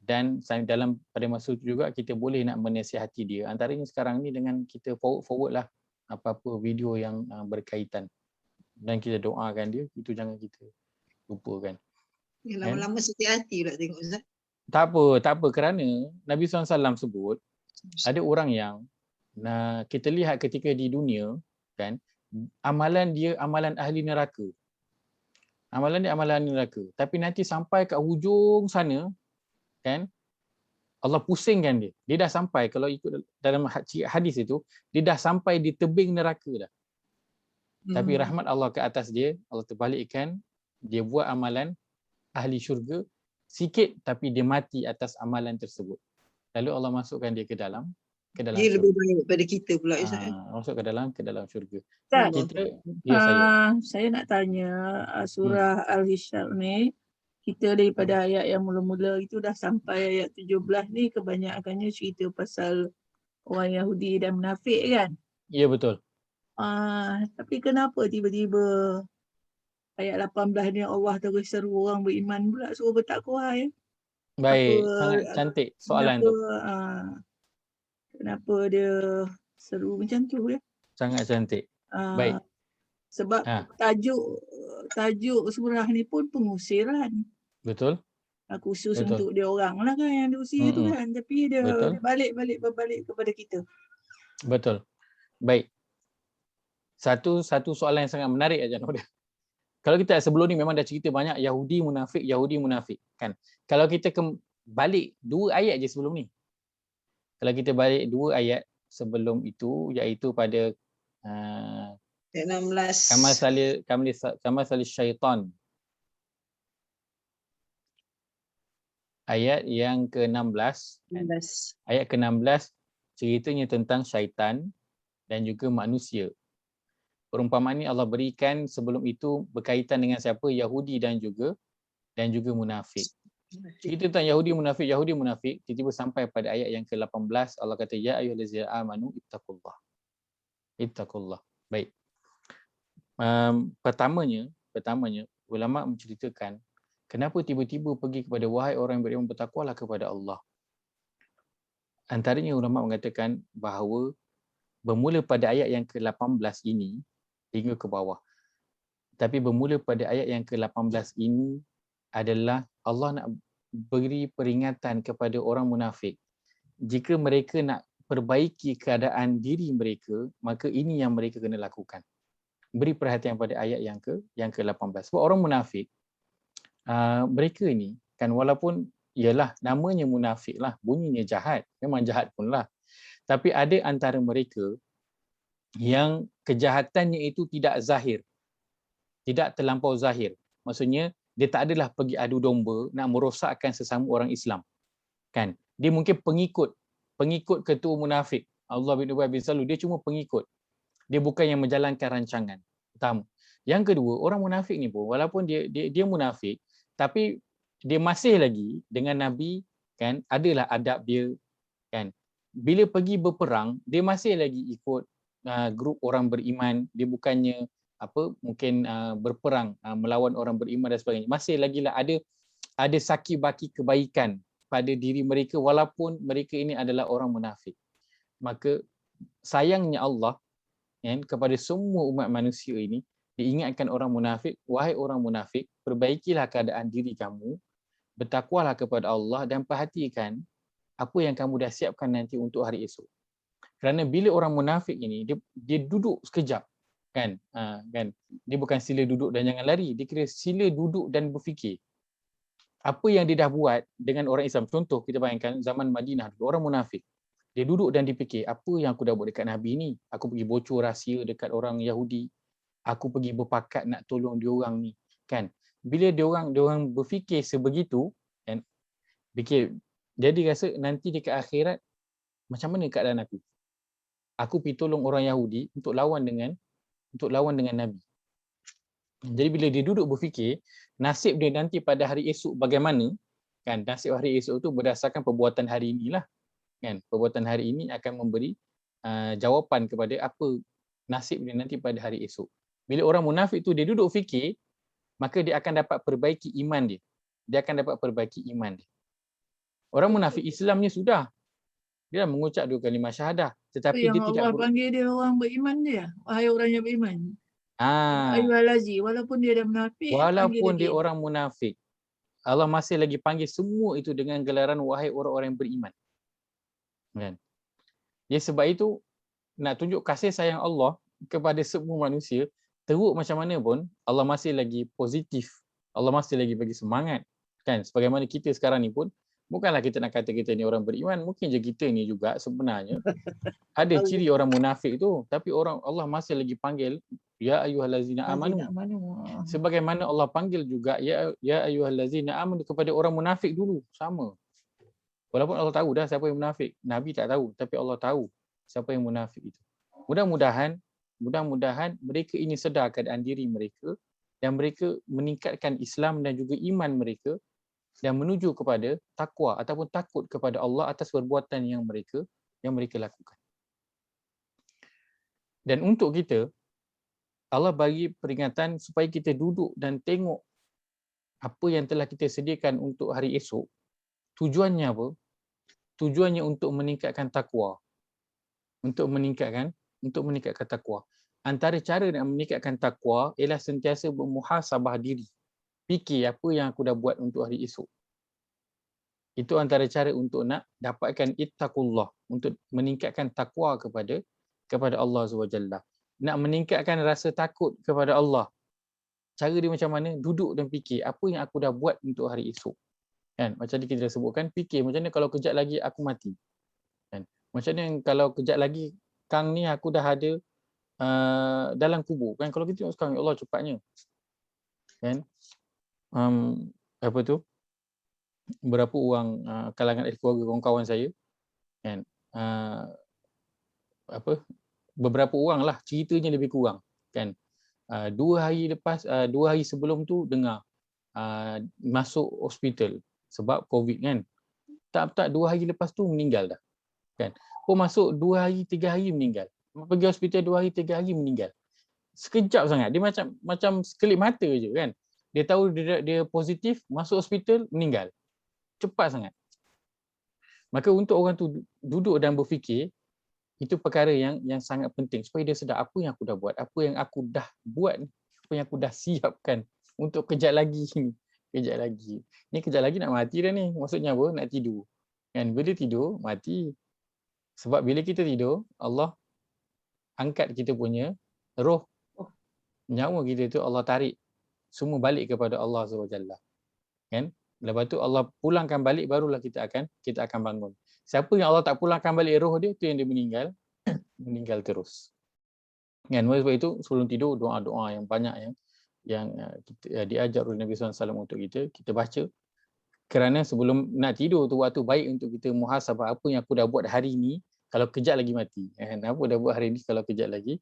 dan dalam pada masa itu juga kita boleh nak menasihati dia. Antaranya sekarang ni dengan kita forward lah apa-apa video yang berkaitan dan kita doakan dia, itu jangan kita lupakan. Lama-lama sakit hati pula tengok Ustaz. Tak apa kerana Nabi SAW sebut ada orang yang kita lihat ketika di dunia kan, amalan dia amalan ahli neraka. Amalan dia amalan ahli neraka. Tapi nanti sampai kat hujung sana kan, Allah pusingkan dia. Dia dah sampai, kalau ikut dalam hadis itu, dia dah sampai di tebing neraka dah. Tapi rahmat Allah ke atas dia, Allah terbalikkan, dia buat amalan ahli syurga sikit tapi dia mati atas amalan tersebut. Lalu Allah masukkan dia ke dalam Dia syurga. lebih baik daripada kita pula Ustaz. Masuk ke dalam syurga. Ustaz, Kita saya. saya nak tanya surah Al-Hishr ni, kita daripada ayat yang mula-mula itu dah sampai ayat 17 ni kebanyakannya cerita pasal orang Yahudi dan munafik kan? Ya betul. Tapi kenapa tiba-tiba ayat 18 ni Allah terus seru orang beriman pula suruh bertakwa ya? Baik, sangat cantik soalan tu. Kenapa dia seru macam tu ya? Sangat cantik. Baik. Sebab tajuk surah ni pun pengusiran. Betul. Khusus Betul. untuk dia orang lah kan yang diusir tu kan. Tapi dia berbalik kepada kita. Betul. Baik. Satu soalan yang sangat menarik aja Nur. Kalau kita sebelum ni memang dah cerita banyak Yahudi munafik kan. Kalau kita balik 2 ayat je sebelum ni. Kalau kita balik 2 ayat sebelum itu, iaitu pada 16. Kama salih syaitan. Ayat yang ke-16. Ayat ke-16 ceritanya tentang syaitan dan juga manusia. Perumpamaan ini Allah berikan sebelum itu berkaitan dengan siapa? Yahudi dan juga munafik. Cerita tentang Yahudi munafik, tiba-tiba sampai pada ayat yang ke-18 Allah kata ya ayyuhallazina amanu ittaqullah. Baik. Pertamanya ulama menceritakan kenapa tiba-tiba pergi kepada wahai orang yang beriman bertakwalah kepada Allah. Antaranya ulama mengatakan bahawa bermula pada ayat yang ke-18 ini hingga ke bawah. Tapi bermula pada ayat yang ke-18 ini adalah Allah nak beri peringatan kepada orang munafik. Jika mereka nak perbaiki keadaan diri mereka, maka ini yang mereka kena lakukan. Beri perhatian pada ayat yang ke-18. Sebab orang munafik, mereka ini kan walaupun ialah namanya munafik lah, bunyinya jahat, memang jahat pun lah. Tapi ada antara mereka yang kejahatannya itu tidak zahir, tidak terlampau zahir. Maksudnya dia tak adalah pergi adu domba nak merosakkan sesama orang Islam. Kan? Dia mungkin pengikut ketua munafik Allah bin Ubay bin Salul, dia cuma pengikut. Dia bukan yang menjalankan rancangan. Pertama. Yang kedua, orang munafik ni pun walaupun dia munafik, tapi dia masih lagi dengan Nabi kan, adalah adab dia kan. Bila pergi berperang, dia masih lagi ikut grup orang beriman. Dia bukannya mungkin berperang melawan orang beriman dan sebagainya. Masih lagi lah ada saki baki kebaikan pada diri mereka walaupun mereka ini adalah orang munafik. Maka sayangnya Allah kan, kepada semua umat manusia ini diingatkan orang munafik, wahai orang munafik, perbaikilah keadaan diri kamu, bertakwalah kepada Allah dan perhatikan apa yang kamu dah siapkan nanti untuk hari esok. Kerana bila orang munafik ini dia duduk sekejap kan, dia bukan sila duduk dan jangan lari, dia kira sila duduk dan berfikir apa yang dia dah buat dengan orang Islam. Contoh kita bayangkan zaman Madinah dulu, orang munafik dia duduk dan dipikir apa yang aku dah buat dekat Nabi ni, aku pergi bocor rahsia dekat orang Yahudi, aku pergi berpakat nak tolong diorang ni kan. Bila diorang berfikir sebegitu kan, fikir jadi rasa nanti dekat akhirat macam mana keadaan aku? Aku pergi tolong orang Yahudi untuk lawan dengan Nabi. Jadi bila dia duduk berfikir, nasib dia nanti pada hari esok bagaimana? Kan, nasib hari esok tu berdasarkan perbuatan hari inilah. Kan, perbuatan hari ini akan memberi jawapan kepada apa nasib dia nanti pada hari esok. Bila orang munafik tu dia duduk fikir, maka dia akan dapat perbaiki iman dia. Dia akan dapat perbaiki iman dia. Orang munafik Islamnya sudah. Dia dah mengucap 2 kalimah syahadah. Apa Tetapi yang dia tidak Allah panggil dia orang beriman dia. Wahai orang yang beriman. Ayyuhalazi, walaupun dia dah munafik, panggil walaupun dia lagi. orang munafik, Allah masih lagi panggil semua itu dengan gelaran wahai orang-orang yang beriman. Kan? Ya, sebab itu nak tunjuk kasih sayang Allah kepada semua manusia, teruk macam mana pun Allah masih lagi positif. Allah masih lagi bagi semangat. Kan? Sebagaimana kita sekarang ni pun, bukanlah kita nak kata kita ni orang beriman, mungkin je kita ni juga sebenarnya ada ciri orang munafik tu, tapi orang Allah masih lagi panggil ya ayyuhallazina amanu. Sebagaimana Allah panggil juga ya ayyuhallazina amanu kepada orang munafik dulu, sama. Walaupun Allah tahu dah siapa yang munafik, Nabi tak tahu, tapi Allah tahu siapa yang munafik itu. Mudah-mudahan mereka ini sedar keadaan diri mereka dan mereka meningkatkan Islam dan juga iman mereka dan menuju kepada takwa ataupun takut kepada Allah atas perbuatan yang mereka lakukan. Dan untuk kita, Allah bagi peringatan supaya kita duduk dan tengok apa yang telah kita sediakan untuk hari esok. Tujuannya apa? Tujuannya untuk meningkatkan takwa. Untuk meningkatkan takwa. Antara cara nak meningkatkan takwa ialah sentiasa bermuhasabah diri. Fikir apa yang aku dah buat untuk hari esok. Itu antara cara untuk nak dapatkan ittaqullah, untuk meningkatkan takwa kepada Allah SWT. Nak meningkatkan rasa takut kepada Allah. Cara dia macam mana? Duduk dan fikir apa yang aku dah buat untuk hari esok. Kan? Macam tadi kita dah sebutkan, fikir macam mana kalau kejap lagi aku mati. Kan? Macam mana kalau kejap lagi Kang ni aku dah ada dalam kubur. Kan? Kalau kita tengok sekarang, ya Allah cepatnya. Kan? Apa tu? Berapa orang kalangan ahli keluarga kawan-kawan saya, kan? Beberapa orang lah ceritanya lebih kurang, kan? 2 hari sebelum tu dengar masuk hospital sebab COVID, kan? Tak 2 hari lepas tu meninggal dah, kan? Masuk 2 hari 3 hari meninggal, pergi hospital 2 hari 3 hari meninggal. Sekejap sangat, dia macam sekelip mata je, kan? Dia tahu dia positif, masuk hospital, meninggal. Cepat sangat. Maka untuk orang tu duduk dan berfikir, itu perkara yang sangat penting supaya dia sedar apa yang aku dah buat, apa yang aku dah buat, apa yang aku dah siapkan untuk kejap lagi ni. Kejap lagi. Ni kejap lagi nak mati dah ni. Maksudnya apa? Nak tidur. Kan? Bila tidur, mati. Sebab bila kita tidur, Allah angkat kita punya roh. Nyawa kita tu Allah tarik. Semua balik kepada Allah SWT. Kan? Lepas tu Allah pulangkan balik, barulah kita akan bangun. Siapa yang Allah tak pulangkan balik roh dia, tu yang dia meninggal terus. Kan? Sebab itu sebelum tidur doa-doa yang banyak yang kita diajar oleh Nabi SAW untuk kita baca. Kerana sebelum nak tidur tu waktu baik untuk kita muhasabah apa yang aku dah buat hari ni kalau kejap lagi mati. Apa dah buat hari ni kalau kejap lagi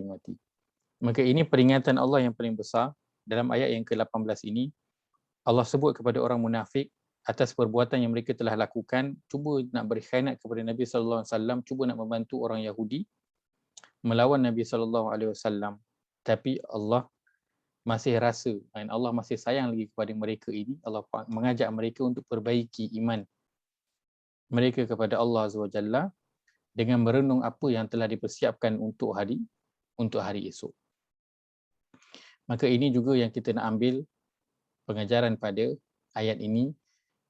mati. Maka ini peringatan Allah yang paling besar dalam ayat yang ke-18 ini. Allah sebut kepada orang munafik atas perbuatan yang mereka telah lakukan, cuba nak berkhianat kepada Nabi sallallahu alaihi wasallam, cuba nak membantu orang Yahudi melawan Nabi sallallahu alaihi wasallam. Tapi Allah masih rasa dan Allah masih sayang lagi kepada mereka ini. Allah mengajak mereka untuk perbaiki iman mereka kepada Allah Azza wa Jalla dengan merenung apa yang telah dipersiapkan untuk hari esok. Maka ini juga yang kita nak ambil pengajaran pada ayat ini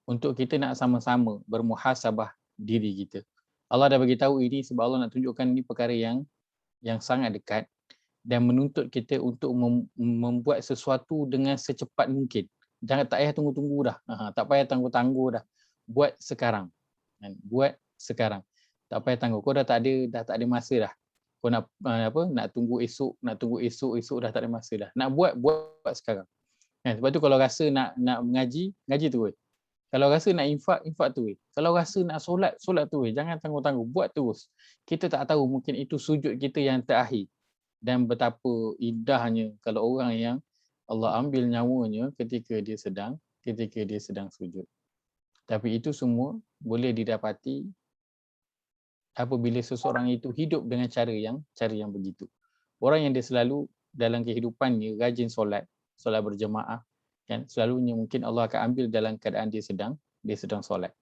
untuk kita nak sama-sama bermuhasabah diri kita. Allah dah bagi tahu ini sebab Allah nak tunjukkan ini perkara yang sangat dekat dan menuntut kita untuk membuat sesuatu dengan secepat mungkin. Tak payah tunggu-tunggu dah. Tak payah tangguh-tangguh dah. Buat sekarang. Buat sekarang. Tak payah tangguh. Kau dah tak ada masa dah. Kau nak tunggu esok dah tak ada masa dah. Nak buat sekarang. Sebab tu kalau rasa nak mengaji terus. Kalau rasa nak infak terus. Kalau rasa nak solat terus. Jangan tangguh-tangguh, buat terus. Kita tak tahu mungkin itu sujud kita yang terakhir. Dan betapa indahnya kalau orang yang Allah ambil nyawanya ketika dia sedang sujud. Tapi itu semua boleh didapati apabila seseorang itu hidup dengan cara yang begitu. Orang yang dia selalu dalam kehidupannya rajin solat berjemaah, kan, selalunya mungkin Allah akan ambil dalam keadaan dia sedang dia sedang solat.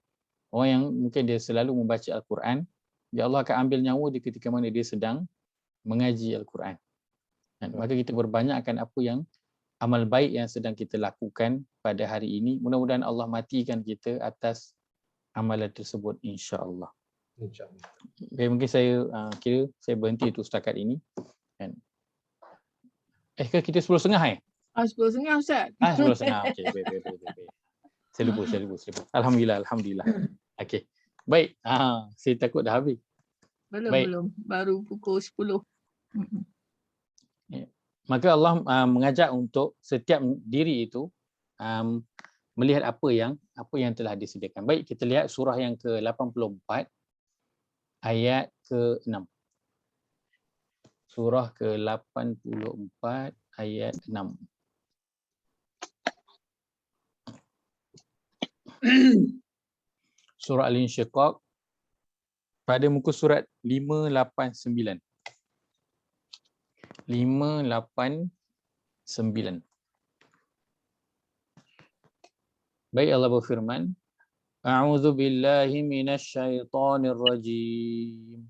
Orang yang mungkin dia selalu membaca Al-Quran, ya Allah akan ambil nyawa dia ketika mana dia sedang mengaji Al-Quran. Dan maka kita berbanyakkan apa yang amal baik yang sedang kita lakukan pada hari ini. Mudah-mudahan Allah matikan kita atas amalan tersebut, insya-Allah. InsyaAllah. Okay, mungkin saya kira saya berhenti untuk setakat ini. Kan? Ke kita 10.30 10.30 Ustaz. 10.30. Okey, baik. Saya lupa. Alhamdulillah. Okey. Baik. Saya takut dah habis. Baik. Belum. Baru pukul 10. Maka Allah mengajak untuk setiap diri itu melihat apa yang telah disediakan. Baik, kita lihat surah yang ke-84 ayat ke-6. Surah ke-84 ayat 6. Surah Al-Insyiqaq pada muka surat 589. 589. Baik, Allah berfirman, A'udzu billahi minasy syaithanir rajim.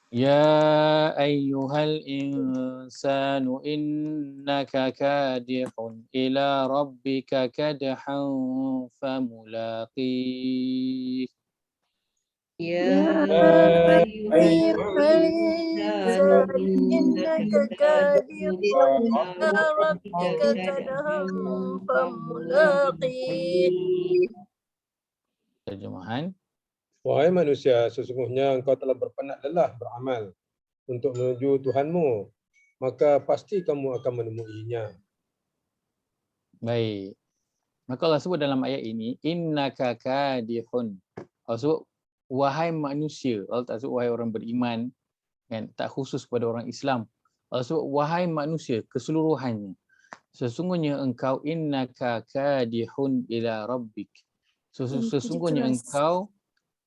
Ya ayyuhal insanu innaka kadihun ila rabbika kadhan famulaqih. Ya ayyuhal insanu innaka kadihun ila rabbika kadhan famulaqih. Terjemahan, Wahai manusia, sesungguhnya engkau telah berpenat lelah beramal untuk menuju Tuhanmu, maka pasti kamu akan menemuinya. baik. Maka Allah sebut dalam ayat ini, innaka kadihun. Allah sebut, wahai manusia. Allah tak sebut wahai orang beriman, kan? Tak khusus pada orang Islam. Allah sebut wahai manusia keseluruhannya. Sesungguhnya engkau innaka kadihun ila rabbik. Sesungguhnya engkau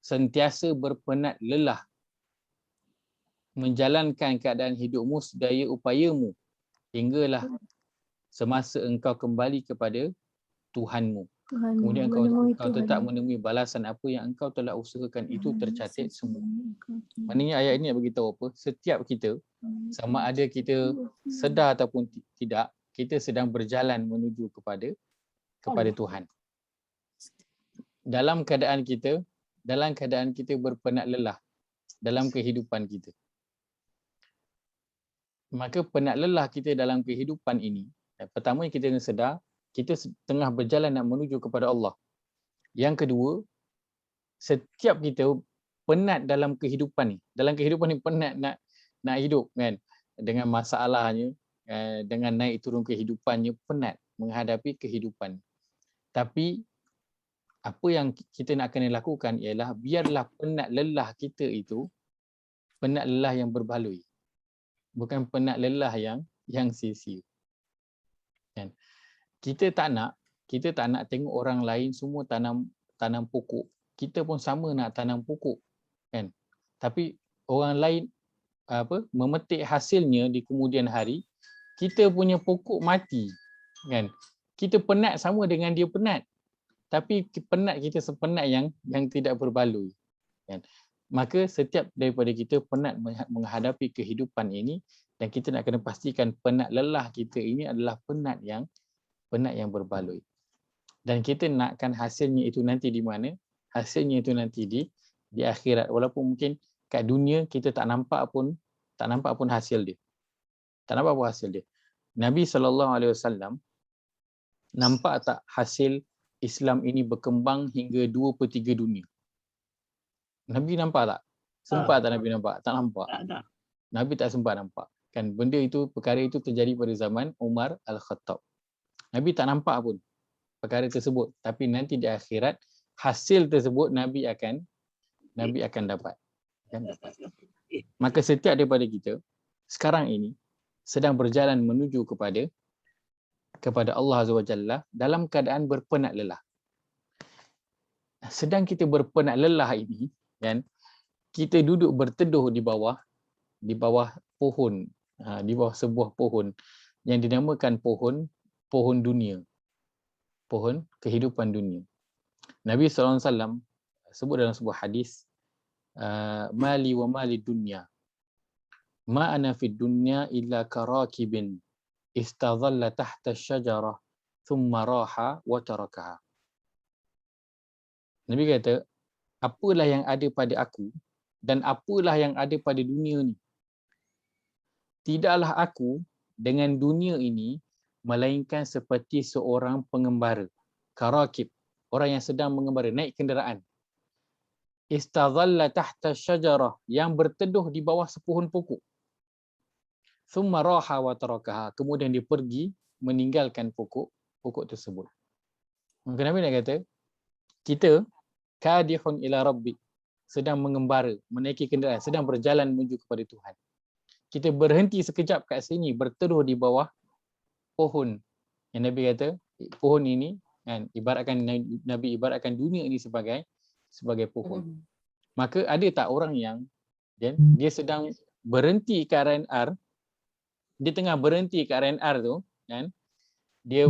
sentiasa berpenat lelah menjalankan keadaan hidupmu sedaya upayamu hinggalah semasa engkau kembali kepada Tuhanmu. Kemudian engkau tetap menemui balasan apa yang engkau telah usahakan itu tercatat semua. Maknanya ayat ini nak beritahu apa? Setiap kita, sama ada kita sedar ataupun tidak, kita sedang berjalan menuju kepada Tuhan. Dalam keadaan kita berpenat lelah dalam kehidupan kita. Maka penat lelah kita dalam kehidupan ini, pertama yang kita kena sedar, kita tengah berjalan nak menuju kepada Allah. Yang kedua, setiap kita penat dalam kehidupan ni. Dalam kehidupan ni penat nak hidup, kan? Dengan masalahnya, dengan naik turun kehidupannya, penat menghadapi kehidupan. Tapi apa yang kita nak kena lakukan ialah biarlah penat lelah kita itu penat lelah yang berbaloi, bukan penat lelah yang sia-sia. Kan? Kita tak nak tengok orang lain semua tanam pokok. Kita pun sama nak tanam pokok, kan? Tapi orang lain memetik hasilnya di kemudian hari, kita punya pokok mati, kan? Kita penat sama dengan dia penat. Tapi penat kita sepenat yang tidak berbaloi, kan? Maka setiap daripada kita penat menghadapi kehidupan ini, dan kita nak kena pastikan penat lelah kita ini adalah penat yang berbaloi. Dan kita nakkan hasilnya itu nanti di mana? Hasilnya itu nanti di akhirat. Walaupun mungkin kat dunia kita tak nampak pun hasil dia. Tak nampak apa hasil dia. Nabi SAW nampak tak hasil Islam ini berkembang hingga 2/3 dunia? Nabi nampak tak? Sempat tak Nabi nampak? Tak nampak. Tak. Nabi tak sempat nampak. Kan perkara itu terjadi pada zaman Umar Al-Khattab. Nabi tak nampak pun perkara tersebut, tapi nanti di akhirat hasil tersebut Nabi akan dapat. Maka setiap daripada kita sekarang ini sedang berjalan menuju kepada Allah Azza wa Jalla dalam keadaan berpenat lelah. Sedang kita berpenat lelah ini, kan, kita duduk berteduh di bawah pohon, di bawah sebuah pohon yang dinamakan pohon dunia. Pohon kehidupan dunia. Nabi SAW sebut dalam sebuah hadis, mali wa mali dunya. Ma ana fid dunya illa karakibin istadhalla tahta syajarah thumma raha wa tarakaha. Nabi kata, apalah yang ada pada aku dan apalah yang ada pada dunia ni. Tidaklah aku dengan dunia ini melainkan seperti seorang pengembara. Karakib, orang yang sedang mengembara, naik kenderaan. Istadhalla tahta syajarah, yang berteduh di bawah sepohon pokok. Thumma raha wa tarakaha, kemudian dia pergi meninggalkan pokok tersebut. Maka Nabi nak kata, kita kadihun ila rabbi, sedang mengembara, menaiki kenderaan, sedang berjalan menuju kepada Tuhan. Kita berhenti sekejap kat sini, berteduh di bawah pohon. Yang Nabi kata, pohon ini kan, Nabi ibaratkan dunia ini sebagai pohon. Maka ada tak orang yang dia sedang berhenti ke RNR, dia tengah berhenti ke RNR tu kan, dia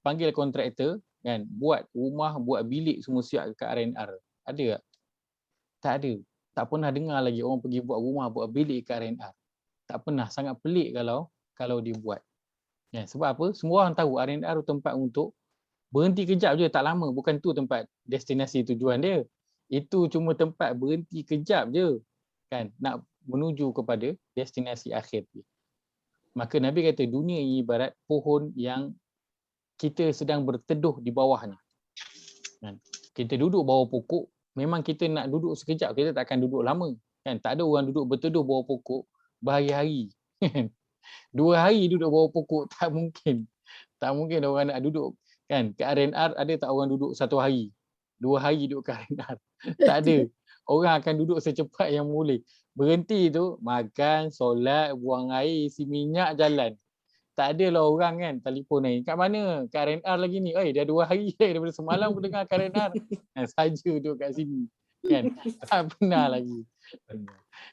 panggil kontraktor kan, buat rumah, buat bilik semua siap ke RNR. Ada tak? Tak ada. Tak pernah dengar lagi orang pergi buat rumah, buat bilik ke RNR. Tak pernah. Sangat pelik kalau dibuat. Ya, sebab apa? Semua orang tahu RNR tu tempat untuk berhenti kejap je, tak lama. Bukan tu tempat destinasi tujuan dia. Itu cuma tempat berhenti kejap je kan, nak menuju kepada destinasi akhir dia. Maka Nabi kata dunia ini ibarat pohon yang kita sedang berteduh di bawahnya. Kan? Kita duduk bawah pokok, memang kita nak duduk sekejap, kita tak akan duduk lama. Kan? Tak ada orang duduk berteduh bawah pokok berhari-hari. 2 hari duduk bawah pokok, tak mungkin. Tak mungkin orang nak duduk. Kan? Ke RNR ada tak orang duduk 1 hari? 2 hari duduk ke RNR? Tak ada. Orang akan duduk secepat yang boleh. Berhenti tu, makan, solat, buang air, isi minyak, jalan. Tak adalah orang kan telefon ni. Kat mana? Kat RNR lagi ni. Dah 2 hari daripada semalam aku dengar kat RNR. Saja duduk kat sini. Kan? Tak pernah lagi.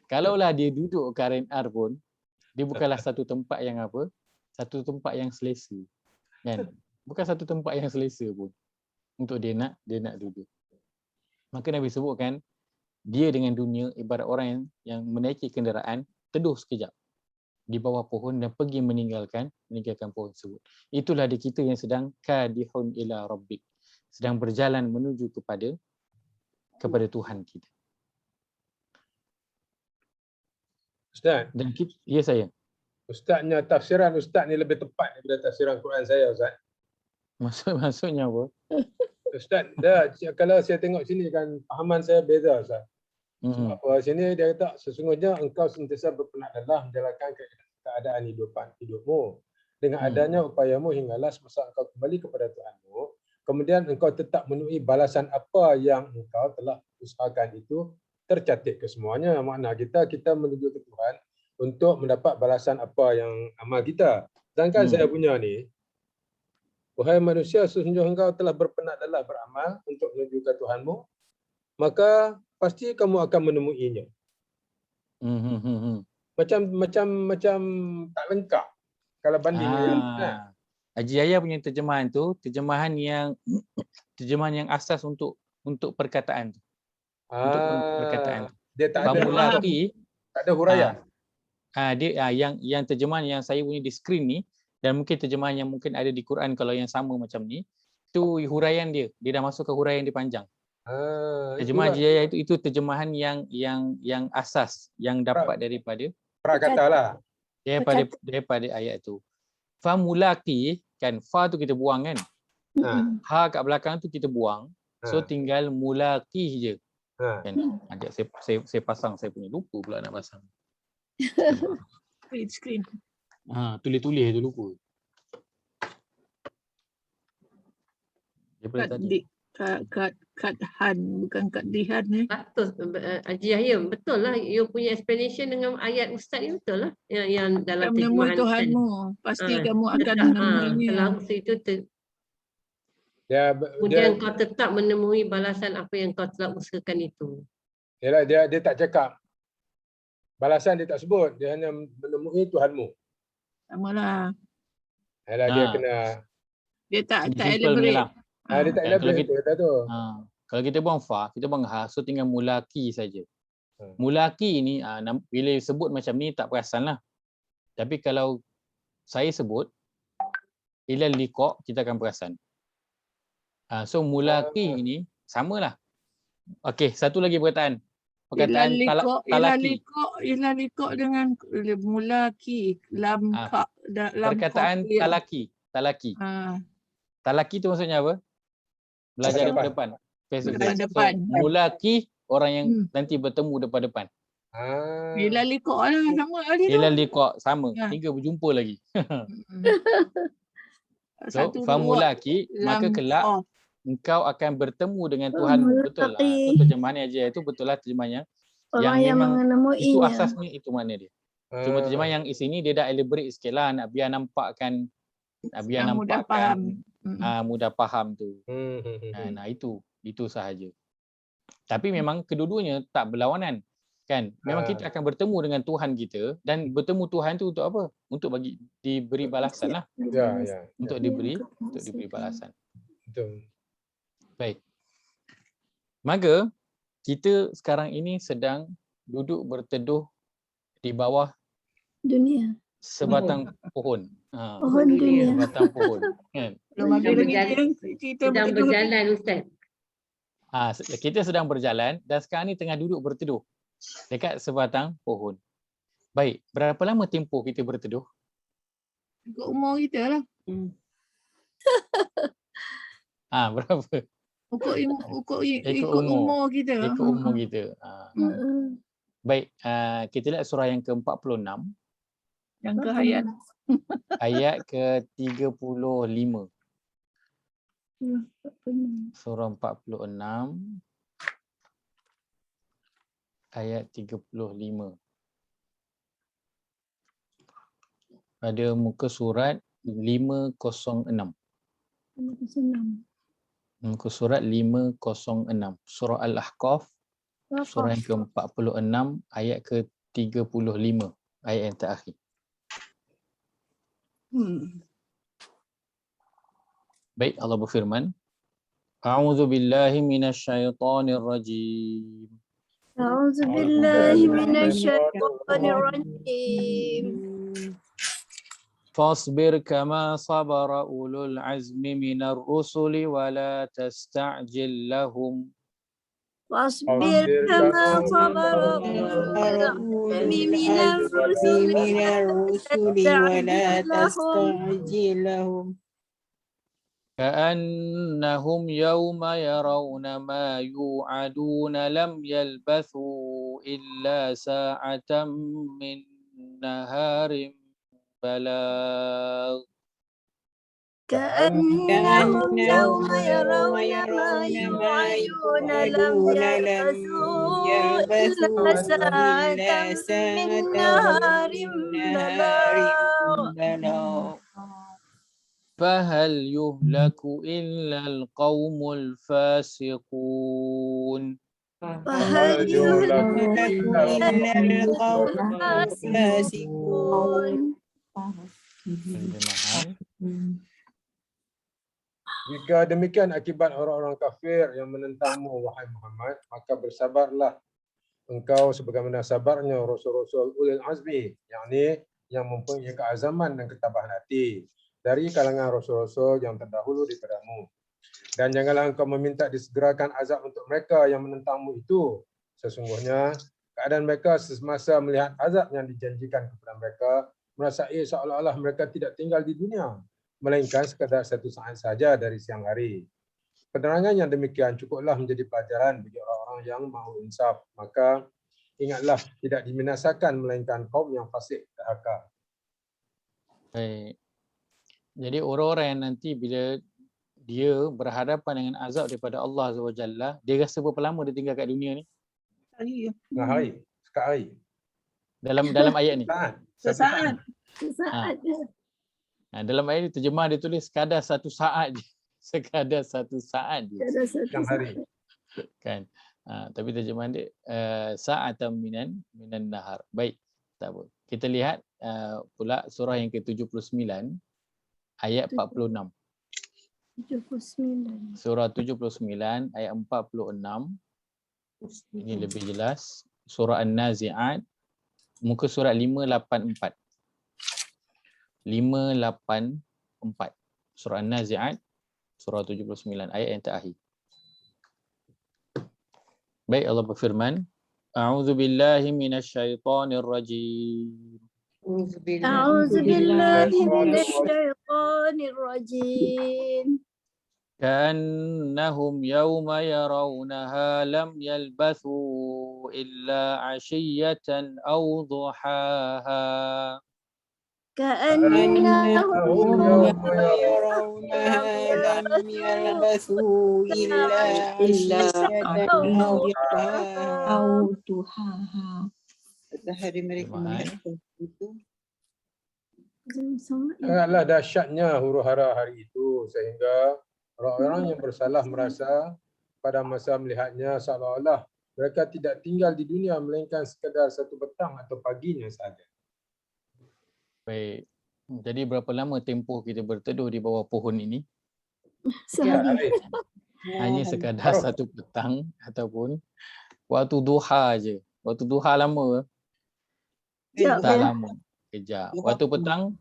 Kalaulah dia duduk kat RNR pun, dia bukanlah satu tempat yang apa? Satu tempat yang selesa. Kan? Bukan satu tempat yang selesa pun untuk dia nak duduk. Maka Nabi sebutkan dia dengan dunia ibarat orang yang menaiki kenderaan, teduh sekejap di bawah pohon dan pergi meninggalkan pohon tersebut. Itulah di kita yang sedang kadihun ila rabbik, sedang berjalan menuju kepada Tuhan kita. Ustaz. Dan kita, ya saya. Ustaznya tafsiran Ustaz ni lebih tepat daripada tafsiran Quran saya, Ustaz. Maksudnya apa? Ustaz, kalau saya tengok sini kan pahaman saya beza, Ustaz. Sebab apa? Sini dia kata sesungguhnya engkau sentiasa berpenat lelah menjalankan keadaan hidupmu. Dengan adanya upayamu hinggalah semasa engkau kembali kepada Tuhanmu, kemudian engkau tetap memenuhi balasan apa yang engkau telah usahakan itu tercatat kesemuanya. Makna kita menuju ke Tuhan untuk mendapat balasan apa yang amal kita. Sedangkan saya punya ni, wahai manusia, sesungguhnya engkau telah berpenat lelah beramal untuk menuju ke Tuhanmu, maka pasti kamu akan menemuinya. Macam tak lengkap kalau banding dengan Haji Yahya punya terjemahan tu, terjemahan yang asas untuk perkataan tu. Untuk perkataan tu. Dia tak ada huraian. Dia yang terjemahan yang saya punya di skrin ni, dan mungkin terjemahan yang mungkin ada di Quran kalau yang sama macam ni, tu huraian dia dah masuk ke huraian dia panjang. Terjemahan Haji Yahya itu terjemahan yang asas yang dapat daripada prakata lah. Daripada ayat tu. Fa mulaqi kan, fa tu kita buang kan. Ha kat belakang tu kita buang. So tinggal mulaqi je. Kan. Saya pasang, saya punya lupa pula nak pasang. Screen. Tulis tu lupa. Daripada tadi. Kadhan, bukan kadhihan ni. Betul, Haji Yahya, betul lah. You punya explanation dengan ayat Ustaz ni betul lah. Yang dalam menemui Tuhanmu, pasti kamu akan menemuinya. Kemudian kau tetap menemui balasan apa yang kau telah usahakan itu. Yalah, dia tak cakap. Balasan dia tak sebut, dia hanya menemui Tuhanmu. Samalah. Alah, dia Ha. kena Dia tak Simple punya lah. dia tak Kan, kalau elaborate kita- tu kata tu. Kalau kita buang fa, kita buang ha, so tinggal mulaki saja. Hmm. Mulaki ni bila sebut macam ni tak perasan lah. Tapi kalau saya sebut ila liqa, kita akan perasan. So mulaki ini samalah. Okey, satu lagi perkataan. Perkataan talaki. Ila liqa dengan mulaki lam Ah, ka lam Perkataan ka. talaki. Ah, Talaki tu maksudnya apa? Belajar Depan. depan. Face to Depan, face. So, depan. mulaki orang yang nanti bertemu depan-depan. ila liqa lah sama tadi tu. Ila liqa sama, Ya. hingga berjumpa lagi. So, Satu dua famulaki, maka lam kelak ka. engkau akan bertemu dengan Tuhanmu. Betul lah. Itu terjemahan aja itu betul lah terjemahannya. Orang yang memang itu menemuinya. asasnya itu makna dia. Cuma terjemah yang di sini dia dah elaborate sikit lah, nak biar nampakkan Mudah faham. mudah faham tu. Hmm. Nah itu sahaja. Tapi memang kedua-duanya tak berlawanan. Kan? Memang kita akan bertemu dengan Tuhan kita, dan bertemu Tuhan tu untuk apa? Untuk diberi balasan lah. Ya. Untuk diberi balasan. Betul. Baik. Maka kita sekarang ini sedang duduk berteduh di bawah Dunia. sebatang pohon. Pohon dunia. Sebatang pohon. Kan? Belum ada lagi berjalan. kita Sedang berteduh. berjalan Ustaz. Kita sedang berjalan dan sekarang ni tengah duduk berteduh dekat sebatang pohon. Baik, berapa lama tempoh kita berteduh? Ikut umur kita lah. Berapa? Ikut umur kita. Ikut umur kita. Baik, kita lihat surah yang ke-46. Yang ke hayat. Ayat ke-35. Surah 46. Ayat 35. Pada muka surat 506. Muka surat 506. Surah Al-Ahqaf. Surah yang ke-46 ayat ke-35. Ayat yang terakhir. Baik, Allah berfirman, A'udzu billahi minasyaitonir rajim. A'udzu billahi minasyaitonir rajim. Fasbir kama sabara ulul azmi minar rusuli wa la tasta'jil lahum. Wasbir kama sabara ulul azmi minar rusuli wa la tasta'jil lahum. كأنهم يوم يرون ما يوعدون لم يلبثوا إلا ساعة من نهار بلاغ كأنهم يوم يرون ما يوعدون لم يلبثوا إلا ساعة من نهار بلاغ فهل يهلك إلا القوم الفاسقون فهل يهلك إلا القوم الفاسقون. Jika demikian akibat orang-orang kafir yang menentangmu, wahai Muhammad, maka bersabarlah engkau sebagaimana sabarnya rasul-rasul ulil azmi, yakni yang mempunyai keazaman dan ketabahan hati dari kalangan rasul-rasul yang terdahulu daripadamu. Dan janganlah engkau meminta disegerakan azab untuk mereka yang menentangmu itu. Sesungguhnya keadaan mereka semasa melihat azab yang dijanjikan kepada mereka, merasai seolah-olah mereka tidak tinggal di dunia, melainkan sekadar satu saat saja dari siang hari. Penerangan yang demikian cukuplah menjadi pelajaran bagi orang-orang yang mahu insaf. Maka ingatlah, tidak dibinasakan melainkan kaum yang fasik dahaka. Baik. Jadi orang-orang yang nanti bila dia berhadapan dengan azab daripada Allah SWT, dia rasa berapa lama dia tinggal kat dunia ni? Setengah hari, sekat hari. Dalam ayat ni. Sesaat. Sesaat. Dalam ayat ni terjemah dia tulis sekadar satu saat je. Sekadar satu saat je. Siang hari. Kan? Tapi terjemahan dia sa'atan minan nahar. Baik, tak apa. Kita lihat pula surah yang ke-79 ayat 46. 79. Surah 79 ayat 46. Ini lebih jelas. Surah An-Nazi'at muka surat 584. 584. Surah An-Nazi'at surah 79 ayat yang terakhir. Baik, Allah berfirman, A'udzu billahi minasyaitonir rajim. أعوذ بالله من الشيطان الرجيم. كأنهم يوم يرونها لم يلبثوا إلا عشية أو ضحاها. كأنهم يوم يرونها لم يلبثوا إلا عشية أو ضحاها. Hari mereka melihat itu Sangatlah dahsyatnya huru-hara hari itu sehingga orang-orang yang bersalah merasa pada masa melihatnya seolah-olah mereka tidak tinggal di dunia melainkan sekadar satu petang atau paginya sahaja. Baik. Jadi berapa lama tempoh kita berteduh di bawah pohon ini? Sehari. Hanya sekadar satu petang ataupun waktu duha je. Waktu duha lama Sekejap tak ya. lama. Kejap. Waktu petang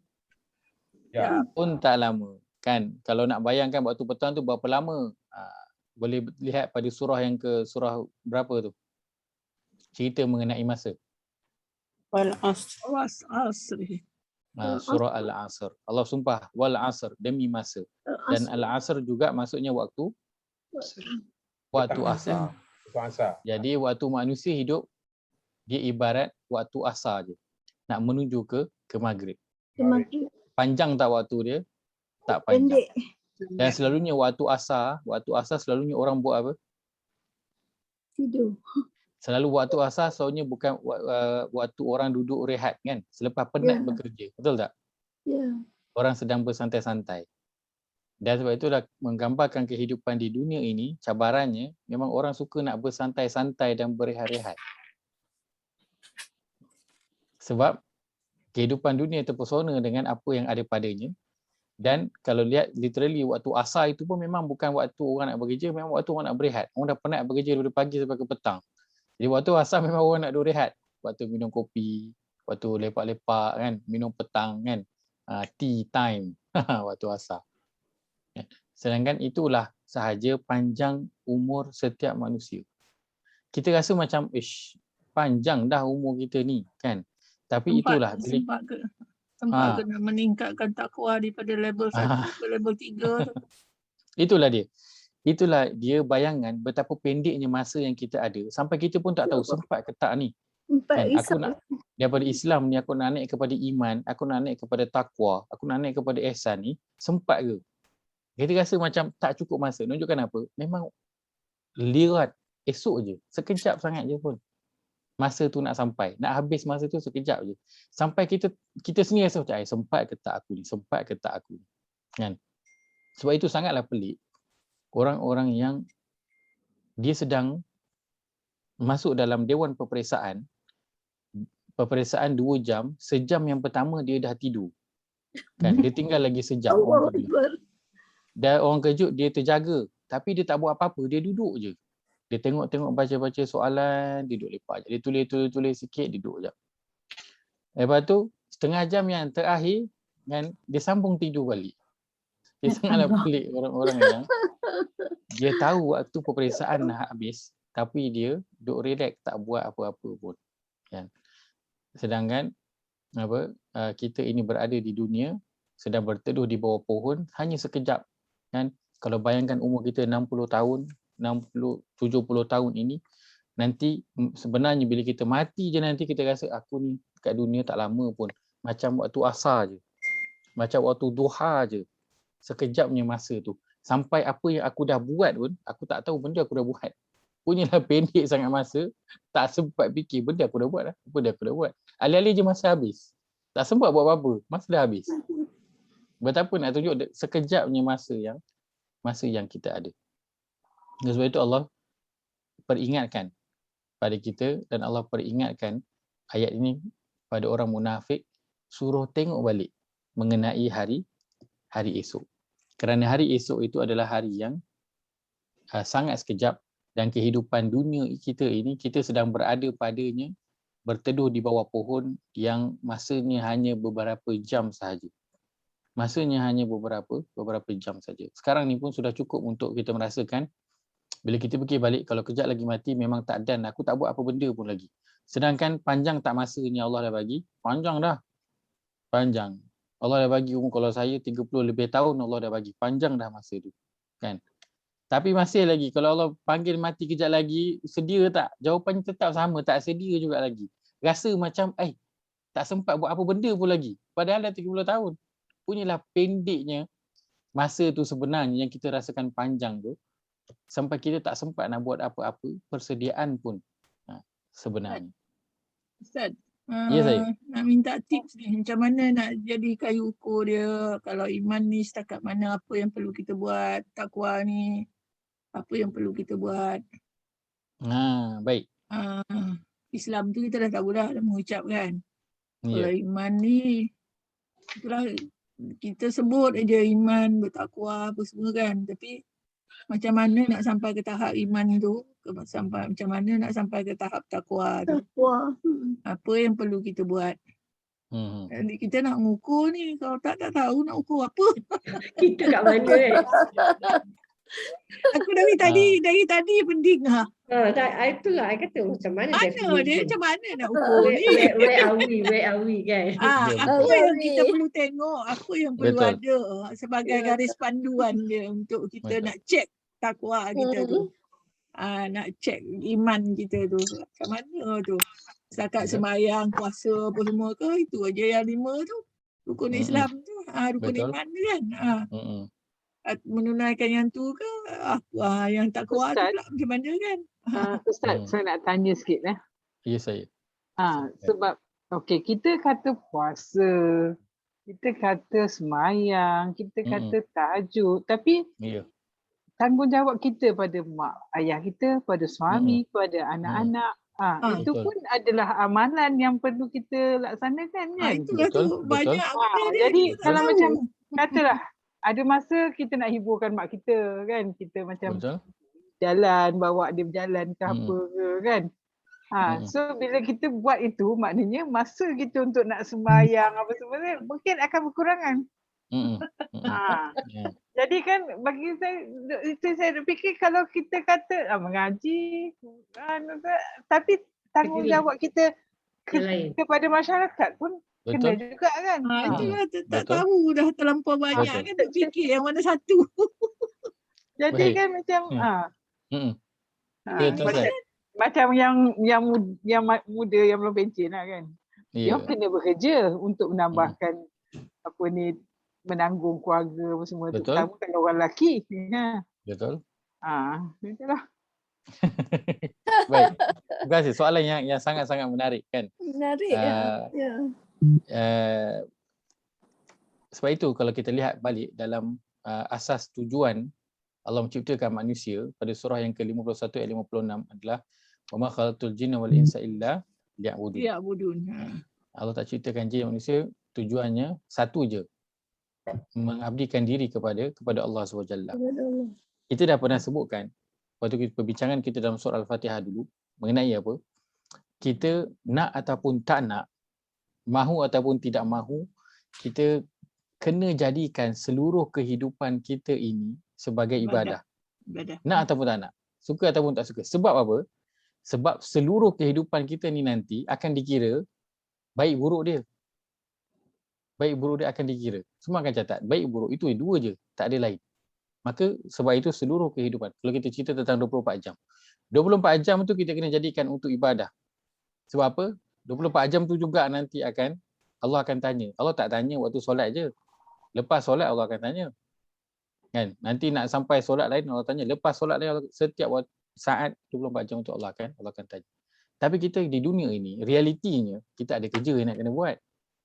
Ya. pun tak lama. Kan kalau nak bayangkan waktu petang tu berapa lama? Boleh lihat pada surah yang ke surah berapa tu? Cerita mengenai masa. Asri. Surah Al-Asr. Allah sumpah wal asr, demi masa. Dan Al-Asr juga maksudnya waktu asar. Puasa. Jadi waktu manusia hidup dia ibarat waktu asar je. Nak menuju ke maghrib. Panjang tak waktu dia? Tak panjang. Pendek. Dan selalunya waktu asar selalunya orang buat apa? Tidur. Selalu waktu asar selalunya bukan waktu orang duduk rehat kan? Selepas penat bekerja. Betul tak? Ya. Orang sedang bersantai-santai. Dan sebab itulah menggambarkan kehidupan di dunia ini, cabarannya memang orang suka nak bersantai-santai dan berehat-rehat. Sebab kehidupan dunia terpesona dengan apa yang ada padanya. Dan kalau lihat literally waktu asar itu pun memang bukan waktu orang nak bekerja, memang waktu orang nak berehat. Orang dah penat bekerja dari pagi sampai ke petang. Jadi waktu asar memang orang nak duduk rehat. Waktu minum kopi, waktu lepak-lepak kan, minum petang kan. Tea time waktu asar. Sedangkan itulah sahaja panjang umur setiap manusia. Kita rasa macam panjang dah umur kita ni kan. Tapi itulah Sempat kena meningkatkan takwa daripada level 1 ke level 3 tu. Itulah dia bayangan betapa pendeknya masa yang kita ada. Sampai kita pun tak tahu sempat ke tak ni. Kan? Aku nak daripada Islam ni aku nak naik kepada iman, aku nak naik kepada takwa, aku nak naik kepada ihsan ni, sempat ke? Kita rasa macam tak cukup masa. Menunjukkan apa? Memang lirat esok je. Sekejap sangat je pun. Masa tu nak sampai. Nak habis masa tu sekejap je. Sampai kita sendiri rasa macam sempat ke tak aku ni? Sempat ke tak aku ni? Kan? Sebab itu sangatlah pelik. Orang-orang yang dia sedang masuk dalam Dewan Peperiksaan 2 jam, sejam yang pertama dia dah tidur. Kan? Dia tinggal lagi sejam. Dan orang kejut dia terjaga. Tapi dia tak buat apa-apa. Dia duduk je. Dia tengok-tengok baca-baca soalan. Dia duduk lepak je. Dia tulis sikit. Dia duduk je. Lepas tu setengah jam yang terakhir kan, dia sambung tidur balik. Dia sangatlah pelik orang-orang yang dia tahu waktu peperiksaan nak habis. Tapi dia duduk relax. Tak buat apa-apa pun. Kan? Sedangkan kita ini berada di dunia. Sedang berteduh di bawah pohon. Hanya sekejap. Kan? Kalau bayangkan umur kita 60 tahun, 70 tahun ini, nanti sebenarnya bila kita mati je nanti kita rasa aku ni kat dunia tak lama pun. Macam waktu asar je. Macam waktu duha je. Sekejapnya masa tu. Sampai apa yang aku dah buat pun, aku tak tahu benda aku dah buat. Punyalah pendek sangat masa, tak sempat fikir benda aku dah buat lah. Apa dah aku dah buat. Alih-alih je masa habis. Tak sempat buat apa-apa. Masa dah habis. Betapa nak tunjuk sekejapnya masa yang kita ada. Dan sebab itu Allah peringatkan pada kita dan Allah peringatkan ayat ini pada orang munafik suruh tengok balik mengenai hari esok. Kerana hari esok itu adalah hari yang sangat sekejap, dan kehidupan dunia kita ini, kita sedang berada padanya, berteduh di bawah pohon yang masanya hanya beberapa jam sahaja. Masanya hanya beberapa jam saja. Sekarang ni pun sudah cukup untuk kita merasakan bila kita fikir balik, kalau kejap lagi mati memang tak dan aku tak buat apa benda pun lagi. Sedangkan panjang tak masa ni Allah dah bagi, panjang dah. Panjang. Allah dah bagi umur, kalau saya 30 lebih tahun Allah dah bagi, panjang dah masa tu. Kan? Tapi masih lagi, kalau Allah panggil mati kejap lagi, sedia tak? Jawapannya tetap sama, tak sedia juga lagi. Rasa macam, tak sempat buat apa benda pun lagi. Padahal dah 30 tahun. Punyalah pendeknya masa tu sebenarnya yang kita rasakan panjang tu, sampai kita tak sempat nak buat apa-apa, persediaan pun sebenarnya. Ustaz, Ya, saya. nak minta tips ni, macam mana nak jadi kayu ukur dia, kalau iman ni setakat mana, apa yang perlu kita buat, takwa ni apa yang perlu kita buat. Baik. Islam tu kita dah tahu dah mengucap kan. Kalau Ya. iman ni, itulah kita sebut aja iman, bertakwa apa semua kan, tapi macam mana nak sampai ke tahap iman tu, macam mana nak sampai ke tahap takwa tu, apa yang perlu kita buat. Jadi kita nak mengukur ni, kalau tak tahu nak ukur apa. Kita kat mana Aku dari tadi penting ha. Itulah I kata macam mana Macam mana nak ukur ni. Where are we kan. Apa yang kita perlu tengok, apa yang perlu ada sebagai garis panduan dia untuk kita nak cek takwa kita tu. Nak cek iman kita tu. Macam mana tu. Setakat sembahyang, puasa apa semua ke, itu aja yang 5 tu. Rukun Islam tu, rukun iman tu kan. Menunaikan yang tu ke, yang takwa tu pula macam mana kan. Ustaz, saya nak tanya sikit Ya, saya. Sebab kita kata puasa, kita kata semayang, kita kata tahajud, tapi tanggungjawab kita pada mak ayah kita, pada suami, pada anak-anak, itu pun adalah amalan yang perlu kita laksanakan kan. Itulah tu banyak benda dia. Jadi kalau macam katalah ada masa kita nak hiburkan mak kita kan, kita macam jalan, bawa dia berjalan ke apa ke kan. So bila kita buat itu, maknanya masa kita untuk nak sembahyang apa semua mungkin akan berkurangan. Jadi kan bagi saya, itu saya fikir kalau kita kata mengaji, tapi tanggungjawab kita kepada masyarakat pun kena juga kan. Itulah tak tahu dah terlampau banyak kan, tak fikir yang mana satu. Jadi kan macam macam yang muda yang belum pencen lah kan. Dia kena bekerja untuk menambahkan apa ni, menanggung keluarga apa semua. Terutama kalau orang lelaki. Betul. Itulah. Baik. Terima kasih. Soalan yang sangat-sangat menarik kan. Menarik Sebab itu kalau kita lihat balik dalam asas tujuan Allah menciptakan manusia pada surah yang ke-51 ayat 56 adalah wa ma khalaqtul jinna wal insa illa liya'budun. Allah tak ciptakan jin manusia, tujuannya satu je, mengabdikan diri kepada Allah SWT. Kita dah pernah sebutkan waktu perbincangan kita dalam surah Al-Fatihah dulu mengenai apa? Kita nak ataupun tak nak, mahu ataupun tidak mahu, kita kena jadikan seluruh kehidupan kita ini sebagai ibadah. Nak ataupun tak nak, suka ataupun tak suka. Sebab apa? Sebab seluruh kehidupan kita ni nanti akan dikira baik buruk dia. Baik buruk dia akan dikira. Semua akan catat. Baik buruk itu dua je, tak ada lain. Maka sebab itu seluruh kehidupan, kalau kita cerita tentang 24 jam. 24 jam tu kita kena jadikan untuk ibadah. Sebab apa? 24 jam tu juga nanti Allah akan tanya. Allah tak tanya waktu solat je. Lepas solat Allah akan tanya. Kan? Nanti nak sampai solat lain Allah tanya. Lepas solat lain setiap saat 24 jam untuk Allah akan tanya. Tapi kita di dunia ini, realitinya kita ada kerja yang nak kena buat.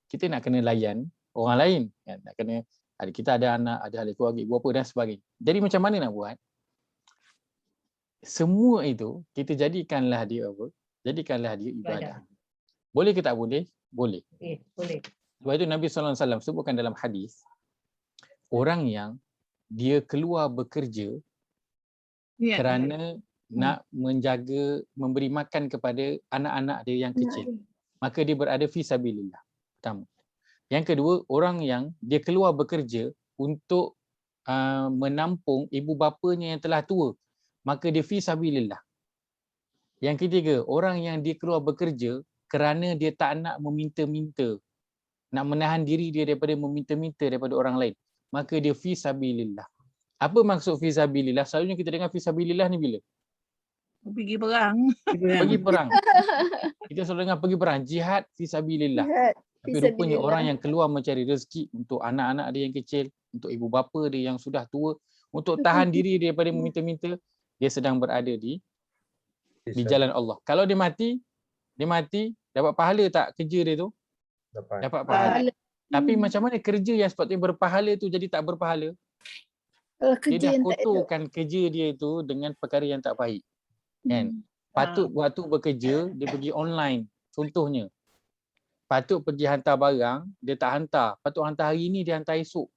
Kita nak kena layan orang lain, kan? Nak kena, kita ada anak, ada ahli keluarga, ibu bapa dan sebagainya. Jadi macam mana nak buat? Semua itu kita jadikanlah dia apa? Jadikanlah dia ibadah. Boleh ke tak boleh? Boleh. Boleh. Sebab itu Nabi SAW sebutkan dalam hadis, orang yang dia keluar bekerja kerana nak menjaga, memberi makan kepada anak-anak dia yang kecil, maka dia berada fi sabilillah. Pertama. Yang kedua, orang yang dia keluar bekerja untuk menampung ibu bapanya yang telah tua, maka dia fi sabilillah. Yang ketiga, orang yang dia keluar bekerja kerana dia tak nak meminta-minta, nak menahan diri dia daripada meminta-minta daripada orang lain, maka dia fi sabilillah. Apa maksud fi sabilillah? Selalunya kita dengar fi sabilillah ni bila? Pergi perang. Pergi perang. Kita selalu dengar pergi perang, jihad fi sabilillah. Tapi rupanya orang yang keluar mencari rezeki untuk anak-anak dia yang kecil, untuk ibu bapa dia yang sudah tua, untuk tahan diri daripada meminta-minta, dia sedang berada di jalan Allah. Kalau dia mati dapat pahala tak kerja dia tu? Dapat pahala. Tapi macam mana kerja yang sepatutnya berpahala tu jadi tak berpahala? Dia dah kotorkan kerja dia itu dengan perkara yang tak baik. Kan? Patut waktu bekerja dia pergi online. Contohnya, patut pergi hantar barang, dia tak hantar. Patut hantar hari ni, dia hantar esok.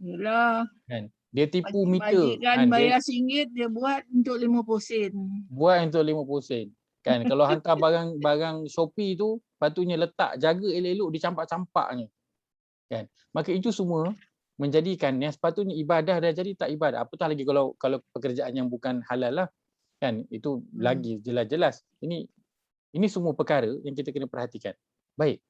Yelah. Kan? Dia tipu meter. Kan bayar RM1, dia buat untuk 50 sen. Buat untuk 50 sen. Kan? Kalau hantar barang Shopee tu, patutnya letak, jaga elok-elok, dicampak-campaknya. Kan? Maka itu semua menjadikan yang sepatutnya ibadah dah jadi tak ibadah. Apatah lagi kalau pekerjaan yang bukan halal lah. Kan? Itu lagi jelas-jelas. Ini semua perkara yang kita kena perhatikan. Baik.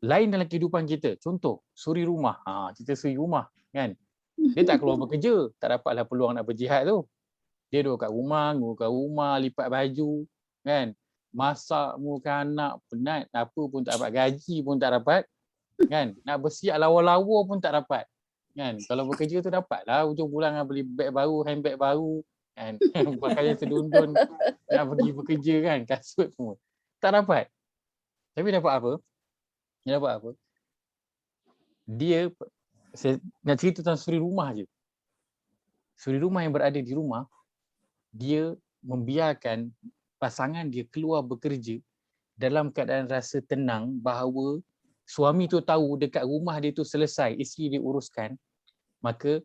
Lain dalam kehidupan kita. Contoh, suri rumah. Kita suri rumah. Kan? Dia tak keluar bekerja. Tak dapatlah peluang nak berjihad tu. Dia duduk kat rumah, lipat baju. Kan? Masak, muka anak, penat. Apa pun tak dapat. Gaji pun tak dapat. Kan? Nak bersiap lawa-lawa pun tak dapat. Kan? Kalau bekerja tu dapatlah. Hujung bulan nak beli beg baru, handbag baru. Kan? Pakaian sedundun. Nak pergi bekerja kan. Kasut semua. Tak dapat. Tapi dapat apa? Dia dapat apa? Saya nak cerita tentang suri rumah je. Suri rumah yang berada di rumah, dia membiarkan pasangan dia keluar bekerja dalam keadaan rasa tenang bahawa suami tu tahu dekat rumah dia tu selesai, isteri dia uruskan, maka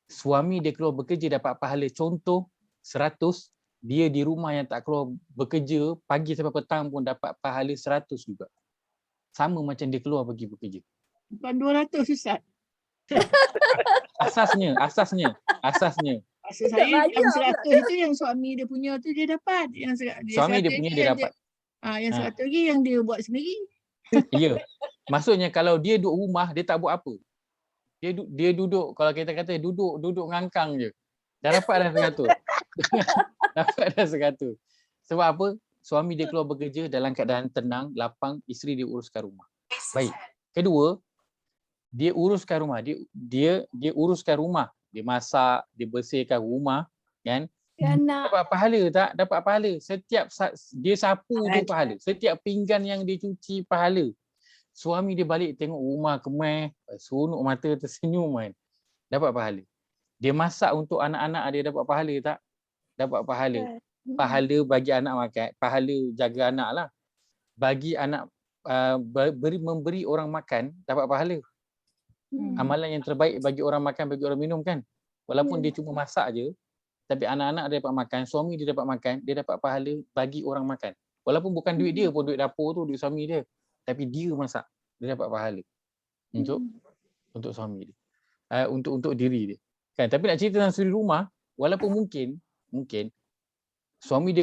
suami dia keluar bekerja dapat pahala contoh 100, dia di rumah yang tak keluar bekerja pagi sampai petang pun dapat pahala 100 juga. Sama macam dia keluar pergi bekerja. Bukan 200 Ustaz. Asasnya. Maksud saya yang 100 itu yang suami dia punya tu dia dapat. Suami dia punya dia dapat. Yang 100 lagi yang dia buat sendiri. Ya. Maksudnya kalau dia duduk rumah dia tak buat apa. Dia duduk, kalau kita kata duduk ngangkang je. Dah dapat dah 100. Dapat dah 100. Sebab apa? Suami dia keluar bekerja dalam keadaan tenang, lapang, isteri dia uruskan rumah. Baik. Kedua, dia uruskan rumah. Dia uruskan rumah. Dia masak, dia bersihkan rumah, kan? Dapat pahala tak? Dapat pahala. Setiap dia sapu tu pahala. Setiap pinggan yang dia cuci pahala. Suami dia balik tengok rumah kemas, sunuk mata tersenyum kan. Dapat pahala. Dia masak untuk anak-anak dia, dapat pahala tak? Dapat pahala. Pahala bagi anak makan, pahala jaga anak lah. Bagi anak memberi orang makan, dapat pahala. Amalan yang terbaik bagi orang makan, bagi orang minum kan. Walaupun dia cuma masak je, tapi anak-anak dia dapat makan, suami dia dapat makan, dia dapat pahala bagi orang makan. Walaupun bukan duit dia pun, duit dapur tu, duit suami dia. Tapi dia masak, dia dapat pahala. Untuk suami dia. Untuk diri dia. Kan? Tapi nak cerita tentang suri rumah, walaupun mungkin suami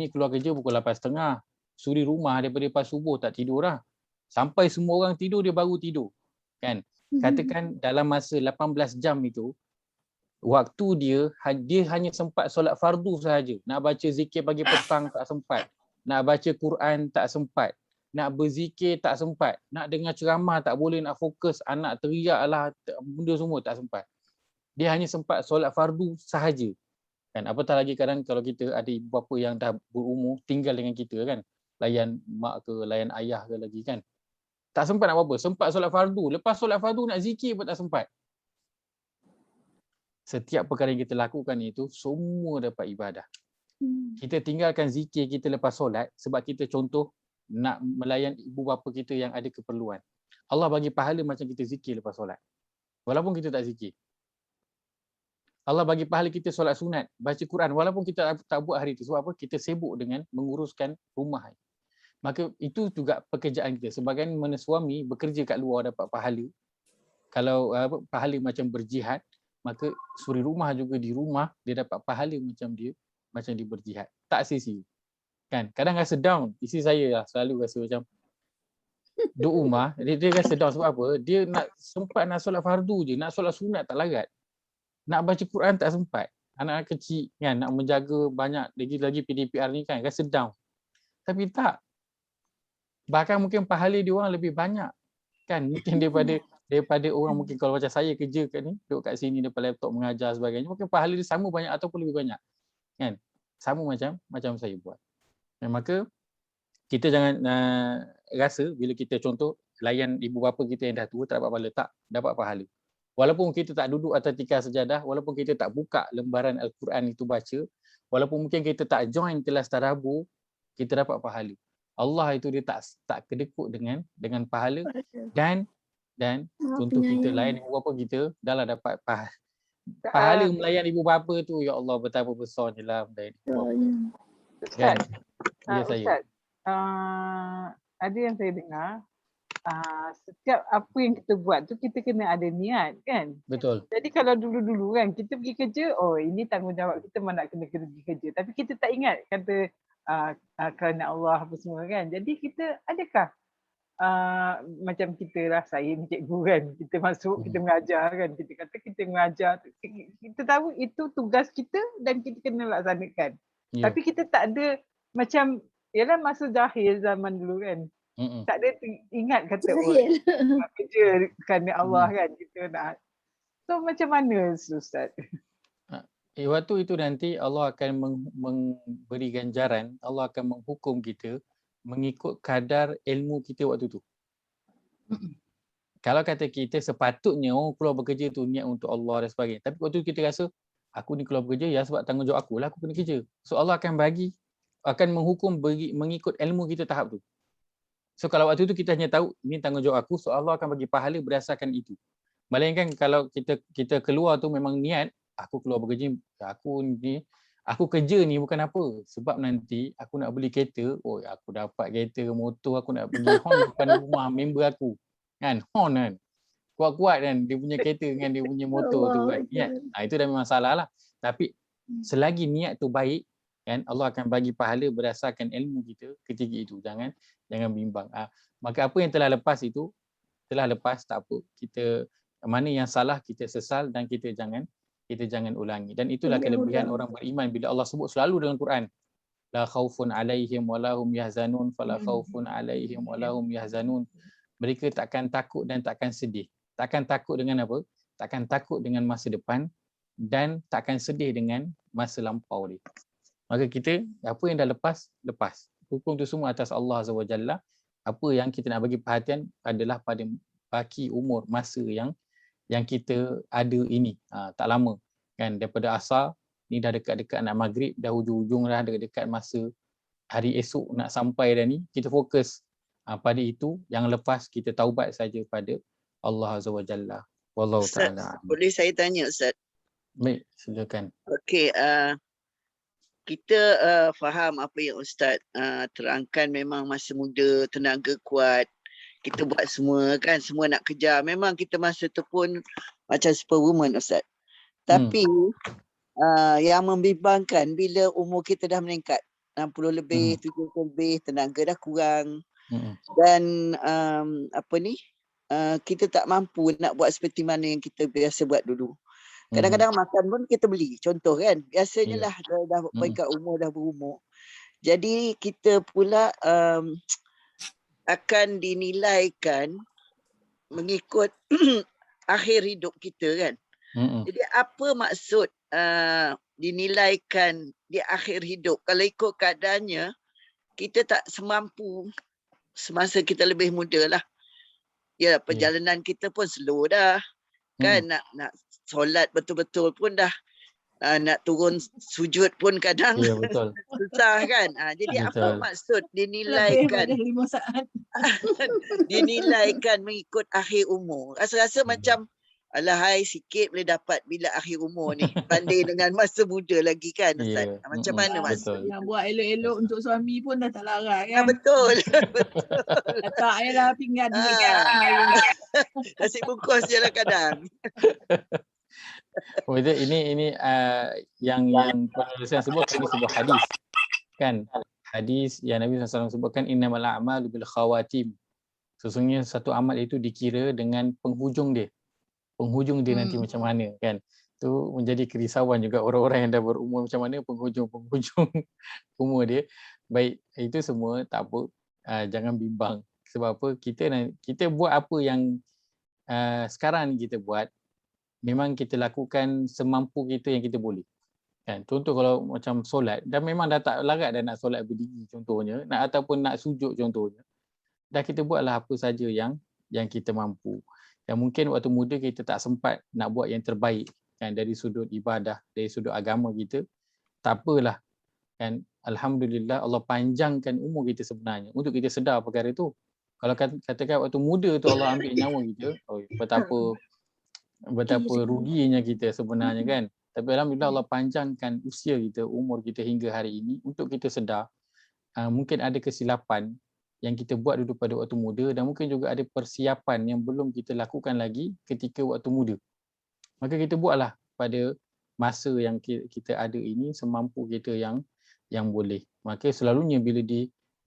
keluar kerja pukul 8.30, suri rumah daripada lepas subuh tak tidur lah. Sampai semua orang tidur, dia baru tidur. Kan? Katakan dalam masa 18 jam itu, waktu dia hanya sempat solat fardu sahaja. Nak baca zikir pagi petang tak sempat. Nak baca Quran tak sempat. Nak berzikir tak sempat. Nak dengar ceramah tak boleh, nak fokus, anak teriak lah, benda semua tak sempat. Dia hanya sempat solat fardu sahaja. Kan? Apatah lagi kadang kalau kita ada ibu bapa yang dah berumur tinggal dengan kita kan. Layan mak ke, layan ayah ke lagi kan. Tak sempat nak apa-apa. Sempat solat fardu. Lepas solat fardu nak zikir pun tak sempat. Setiap perkara yang kita lakukan itu semua dapat ibadah. Kita tinggalkan zikir kita lepas solat sebab kita contoh nak melayan ibu bapa kita yang ada keperluan. Allah bagi pahala macam kita zikir lepas solat. Walaupun kita tak zikir. Allah bagi pahala kita solat sunat, baca Quran walaupun kita tak buat hari itu. Sebab apa? Kita sibuk dengan menguruskan rumah. Maka itu juga pekerjaan kita. Sebagai mana suami bekerja kat luar dapat pahala. Kalau pahala macam berjihad, maka suri rumah juga di rumah dia dapat pahala macam dia berjihad. Tak sia-sia. Kan? Kadang rasa down. Isteri saya lah selalu rasa macam duduk rumah, dia rasa down sebab apa? Dia nak sempat nak solat fardu je, nak solat sunat tak larat. Nak baca Quran tak sempat. Anak kecil kan nak menjaga banyak lagi PDPR ni kan rasa down. Tapi tak. Bahkan mungkin pahala dia orang lebih banyak kan mungkin daripada orang mungkin kalau macam saya kerja kat ni, duduk kat sini depan laptop mengajar sebagainya, mungkin pahala dia sama banyak ataupun lebih banyak. Kan? Sama macam saya buat. Dan maka kita jangan rasa bila kita contoh layan ibu bapa kita yang dah tua tak dapat pahala, tak dapat pahala. Walaupun kita tak duduk atas tikar sejadah, walaupun kita tak buka lembaran Al-Quran itu baca, walaupun mungkin kita tak join kelas tadabbur, kita dapat pahala. Allah itu dia tak kedekut dengan pahala dan contoh kita layan ibu bapa kita dah lah dapat pahala melayan ibu bapa tu, ya Allah betapa besarnya lah melayan ibu bapa. Kan? Ustaz, ada yang saya dengar setiap apa yang kita buat tu kita kena ada niat kan. Betul. Jadi kalau dulu-dulu kan kita pergi kerja, oh ini tanggungjawab kita mana kena pergi kerja, tapi kita tak ingat kata kerana Allah apa semua kan. Jadi kita adakah macam kita lah, saya ni cikgu kan, kita masuk kita mengajar kan, kita kata kita mengajar, kita tahu itu tugas kita dan kita kena laksanakan. Tapi kita tak ada macam ialah masa jahil zaman dulu kan. Tak ada ingat kata kerja kerana Allah kan kita nak. So macam mana Ustaz? Waktu itu nanti Allah akan memberi ganjaran, Allah akan menghukum kita mengikut kadar ilmu kita waktu tu. Kalau kata kita sepatutnya keluar bekerja tu niat untuk Allah dan sebagainya. Tapi waktu tu kita rasa aku ni keluar bekerja ya sebab tanggungjawab aku lah, aku kena kerja. So Allah akan menghukum mengikut ilmu kita tahap tu. So kalau waktu tu kita hanya tahu ini tanggungjawab aku, so Allah akan bagi pahala berdasarkan itu. Melainkan kalau kita keluar tu memang niat aku keluar bekerja, aku kerja ni bukan apa, sebab nanti aku nak beli kereta, aku dapat kereta motor, aku nak pergi hon depan rumah member aku. Kan? Hon kan. Kuat-kuat kan dia punya kereta dengan dia punya motor tu kan. Itu dah memang salah lah. Tapi selagi niat tu baik kan, Allah akan bagi pahala berdasarkan ilmu kita ketika itu. Jangan bimbang. Maka apa yang telah lepas itu telah lepas, tak apa. Kita mana yang salah kita sesal dan kita jangan ulangi. Dan itulah kelebihan orang beriman bila Allah sebut selalu dalam Quran. La khaufun alaihim walahum yahzanun fala khaufun alaihim walahum yahzanun. Mereka takkan takut dan takkan sedih. Takkan takut dengan apa? Takkan takut dengan masa depan dan takkan sedih dengan masa lampau dia. Maka kita apa yang dah lepas. Hukum tu semua atas Allah Azza wa Jalla. Apa yang kita nak bagi perhatian adalah pada baki umur masa yang kita ada ini. Tak lama kan, daripada asar ni dah dekat-dekat nak maghrib, dah hujung-hujung dah dekat masa hari esok nak sampai dah ni. Kita fokus pada itu, yang lepas kita taubat saja pada Allah Azza wa Jalla. Wallahu ta'ala. Boleh saya tanya Ustaz? Baik, silakan. Okey, kita faham apa yang Ustaz terangkan, memang masa muda, tenaga kuat, kita buat semua kan, semua nak kejar. Memang kita masa tu pun macam superwoman Ustaz. Tapi yang membimbangkan bila umur kita dah meningkat 60 lebih, 70 lebih, tenaga dah kurang. Dan kita tak mampu nak buat seperti mana yang kita biasa buat dulu. Kadang-kadang makan pun kita beli, contoh kan. Biasanya lah dah peringkat umur, dah berumur. Jadi kita pula akan dinilaikan mengikut akhir hidup kita kan. Jadi apa maksud dinilaikan di akhir hidup? Kalau ikut keadaannya, kita tak semampu semasa kita lebih muda lah. Ya, perjalanan kita pun slow dah. Kan nak solat betul-betul pun dah nak turun sujud pun kadang Ya, betul. susah kan. Jadi apa Betul. maksud Lebih dinilaikan pada 5 saat. dinilaikan mengikut akhir umur? Rasa-rasa Hmm. macam alah hai sikit boleh dapat bila akhir umur ni banding dengan masa muda lagi kan Ustaz. Ya. Macam mana maksud? Betul. Yang buat elok-elok untuk suami pun dah tak larat kan. Betul. Betul. Tak payahlah pinggan duit Ah. kan. Nasi bungkus je lah kadang. Oh, itu ini yang penulis yang sebutkan ini sebuah hadis. Kan? Hadis yang Nabi SAW sebutkan innamal a'malu bil khawatim. Sesungguhnya satu amal itu dikira dengan penghujung dia. Penghujung dia nanti macam mana kan. Tu menjadi kerisauan juga orang-orang yang dah berumur macam mana penghujung umur dia. Baik, itu semua tak apa. Jangan bimbang. Sebab apa? Kita buat apa yang sekarang ni kita buat, memang kita lakukan semampu kita yang kita boleh. Kan? Contoh kalau macam solat, dah memang dah tak larat dah nak solat berdiri contohnya, ataupun nak sujud contohnya. Dah kita buatlah apa saja yang kita mampu. Dan mungkin waktu muda kita tak sempat nak buat yang terbaik kan, dari sudut ibadah, dari sudut agama kita. Tak apalah kan, alhamdulillah Allah panjangkan umur kita sebenarnya untuk kita sedar perkara itu. Kalau katakan waktu muda tu Allah ambil nyawa kita, betapa ruginya kita sebenarnya kan. Tapi alhamdulillah Allah panjangkan usia kita, umur kita hingga hari ini untuk kita sedar mungkin ada kesilapan yang kita buat dulu pada waktu muda, dan mungkin juga ada persiapan yang belum kita lakukan lagi ketika waktu muda. Maka kita buatlah pada masa yang kita ada ini semampu kita yang boleh. Maka selalunya bila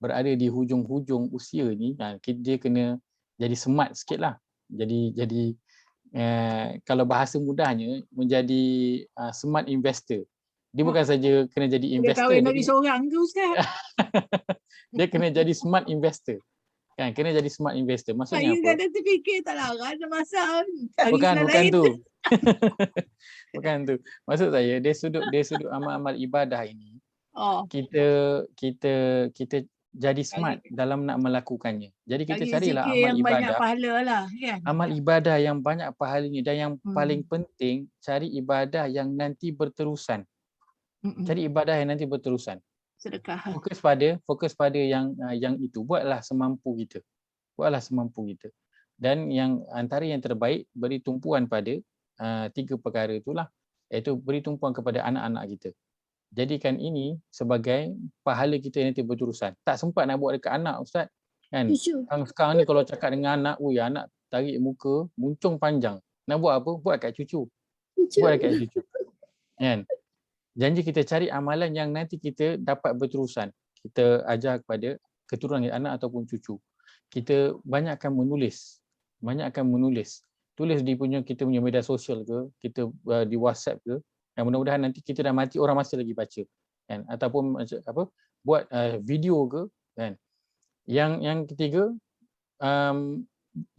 berada di hujung-hujung usia ni, dia kena jadi smart sikit lah. Jadi kalau bahasa mudahnya menjadi smart investor. Dia bukan saja kena jadi investor. Dia kahwin lagi seorang ke Ustaz? Dia kena jadi smart investor. Kan, kena jadi smart investor. Maksudnya Saya apa? kadang terfikir tak larat ada masa. Bukan tu. Bukan tu. Maksud saya dari sudut amal-amal ibadah ini, kita jadi smart dalam nak melakukannya. Jadi kita carilah amal yang ibadah. Banyak pahala lah kan. Amal ibadah yang banyak pahalanya, dan yang paling penting cari ibadah yang nanti berterusan. Cari ibadah yang nanti berterusan. Sedekah. Fokus pada yang itu. Buatlah semampu kita. Dan yang antara yang terbaik, beri tumpuan pada 3 perkara itulah, iaitu beri tumpuan kepada anak-anak kita. Jadikan ini sebagai pahala kita yang nanti berterusan. Tak sempat nak buat dekat anak Ustaz kan. Sekarang ni kalau cakap dengan anak, anak tarik muka, muncung panjang. Nak buat apa? Buat kat cucu. Buat dekat cucu. Kan? Janji kita cari amalan yang nanti kita dapat berterusan. Kita ajar kepada keturunan anak ataupun cucu. Kita banyakkan menulis. Tulis di kita punya media sosial ke, kita di WhatsApp ke. Dan mudah-mudahan nanti kita dah mati, orang masih lagi baca. Kan? Ataupun buat video ke. Kan? Yang ketiga,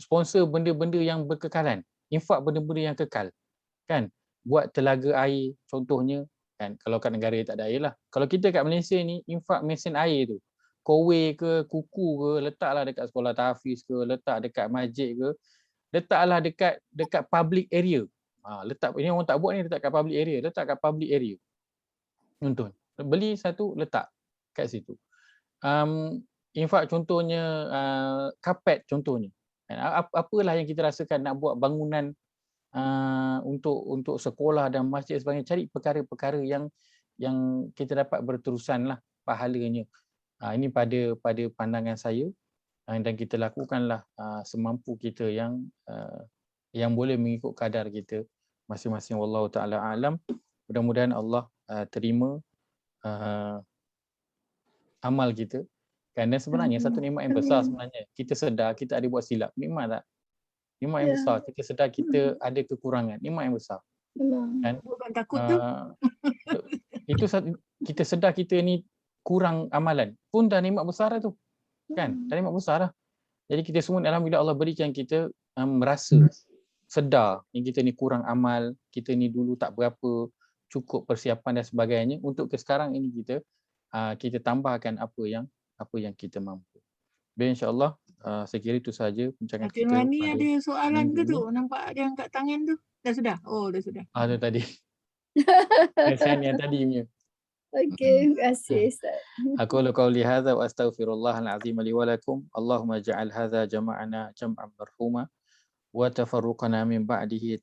sponsor benda-benda yang berkekalan. Infak benda-benda yang kekal. Kan? Buat telaga air contohnya. Kan? Kalau kat negara tak ada air lah. Kalau kita kat Malaysia ni, infak mesin air tu. Kowe ke, kuku ke, letaklah dekat sekolah tahfiz ke, letak dekat masjid ke. Letaklah dekat public area. Letak ini orang tak buat ni, letak kat public area. Letak kat public area. Contoh. Beli satu, letak kat situ. Infak contohnya, kapet contohnya. Apalah yang kita rasakan nak buat bangunan untuk sekolah dan masjid sebagainya, cari perkara-perkara yang kita dapat berterusan lah pahalanya. Ini pada pandangan saya, dan kita lakukanlah semampu kita yang boleh mengikut kadar kita masing-masing. Wallahu taala alam. Mudah-mudahan Allah terima amal kita. Kerana sebenarnya satu nikmat yang besar sebenarnya. Kita sedar kita ada buat silap. Nikmat tak? Nikmat yang besar. Kita sedar kita ada kekurangan. Nikmat yang besar. Kan? Bukan takut tu. Itu kita sedar kita ni kurang amalan. Pun dah nikmat besar dah tu. Kan? Dah nikmat besar dah. Jadi kita semua alhamdulillah Allah berikan kita merasa sedar yang kita ni kurang amal, kita ni dulu tak berapa cukup persiapan dan sebagainya. Untuk ke sekarang ini kita tambahkan apa yang kita mampu. Dan insya-Allah saya kira itu sahaja perbincangan kita. Cik Rani ada soalan ke tu? Nampak ada angkat tangan tu? Dah sudah? Oh, dah sudah. Ada tadi. Kesan yang tadi punya. Okey, terima kasih Ustaz. Aqulu qawli hadza wa astaghfirullahal azim li wa lakum. Allahumma ja'al hadza jama'ana jam'an marhuma wa tafarruqana min ba'dihi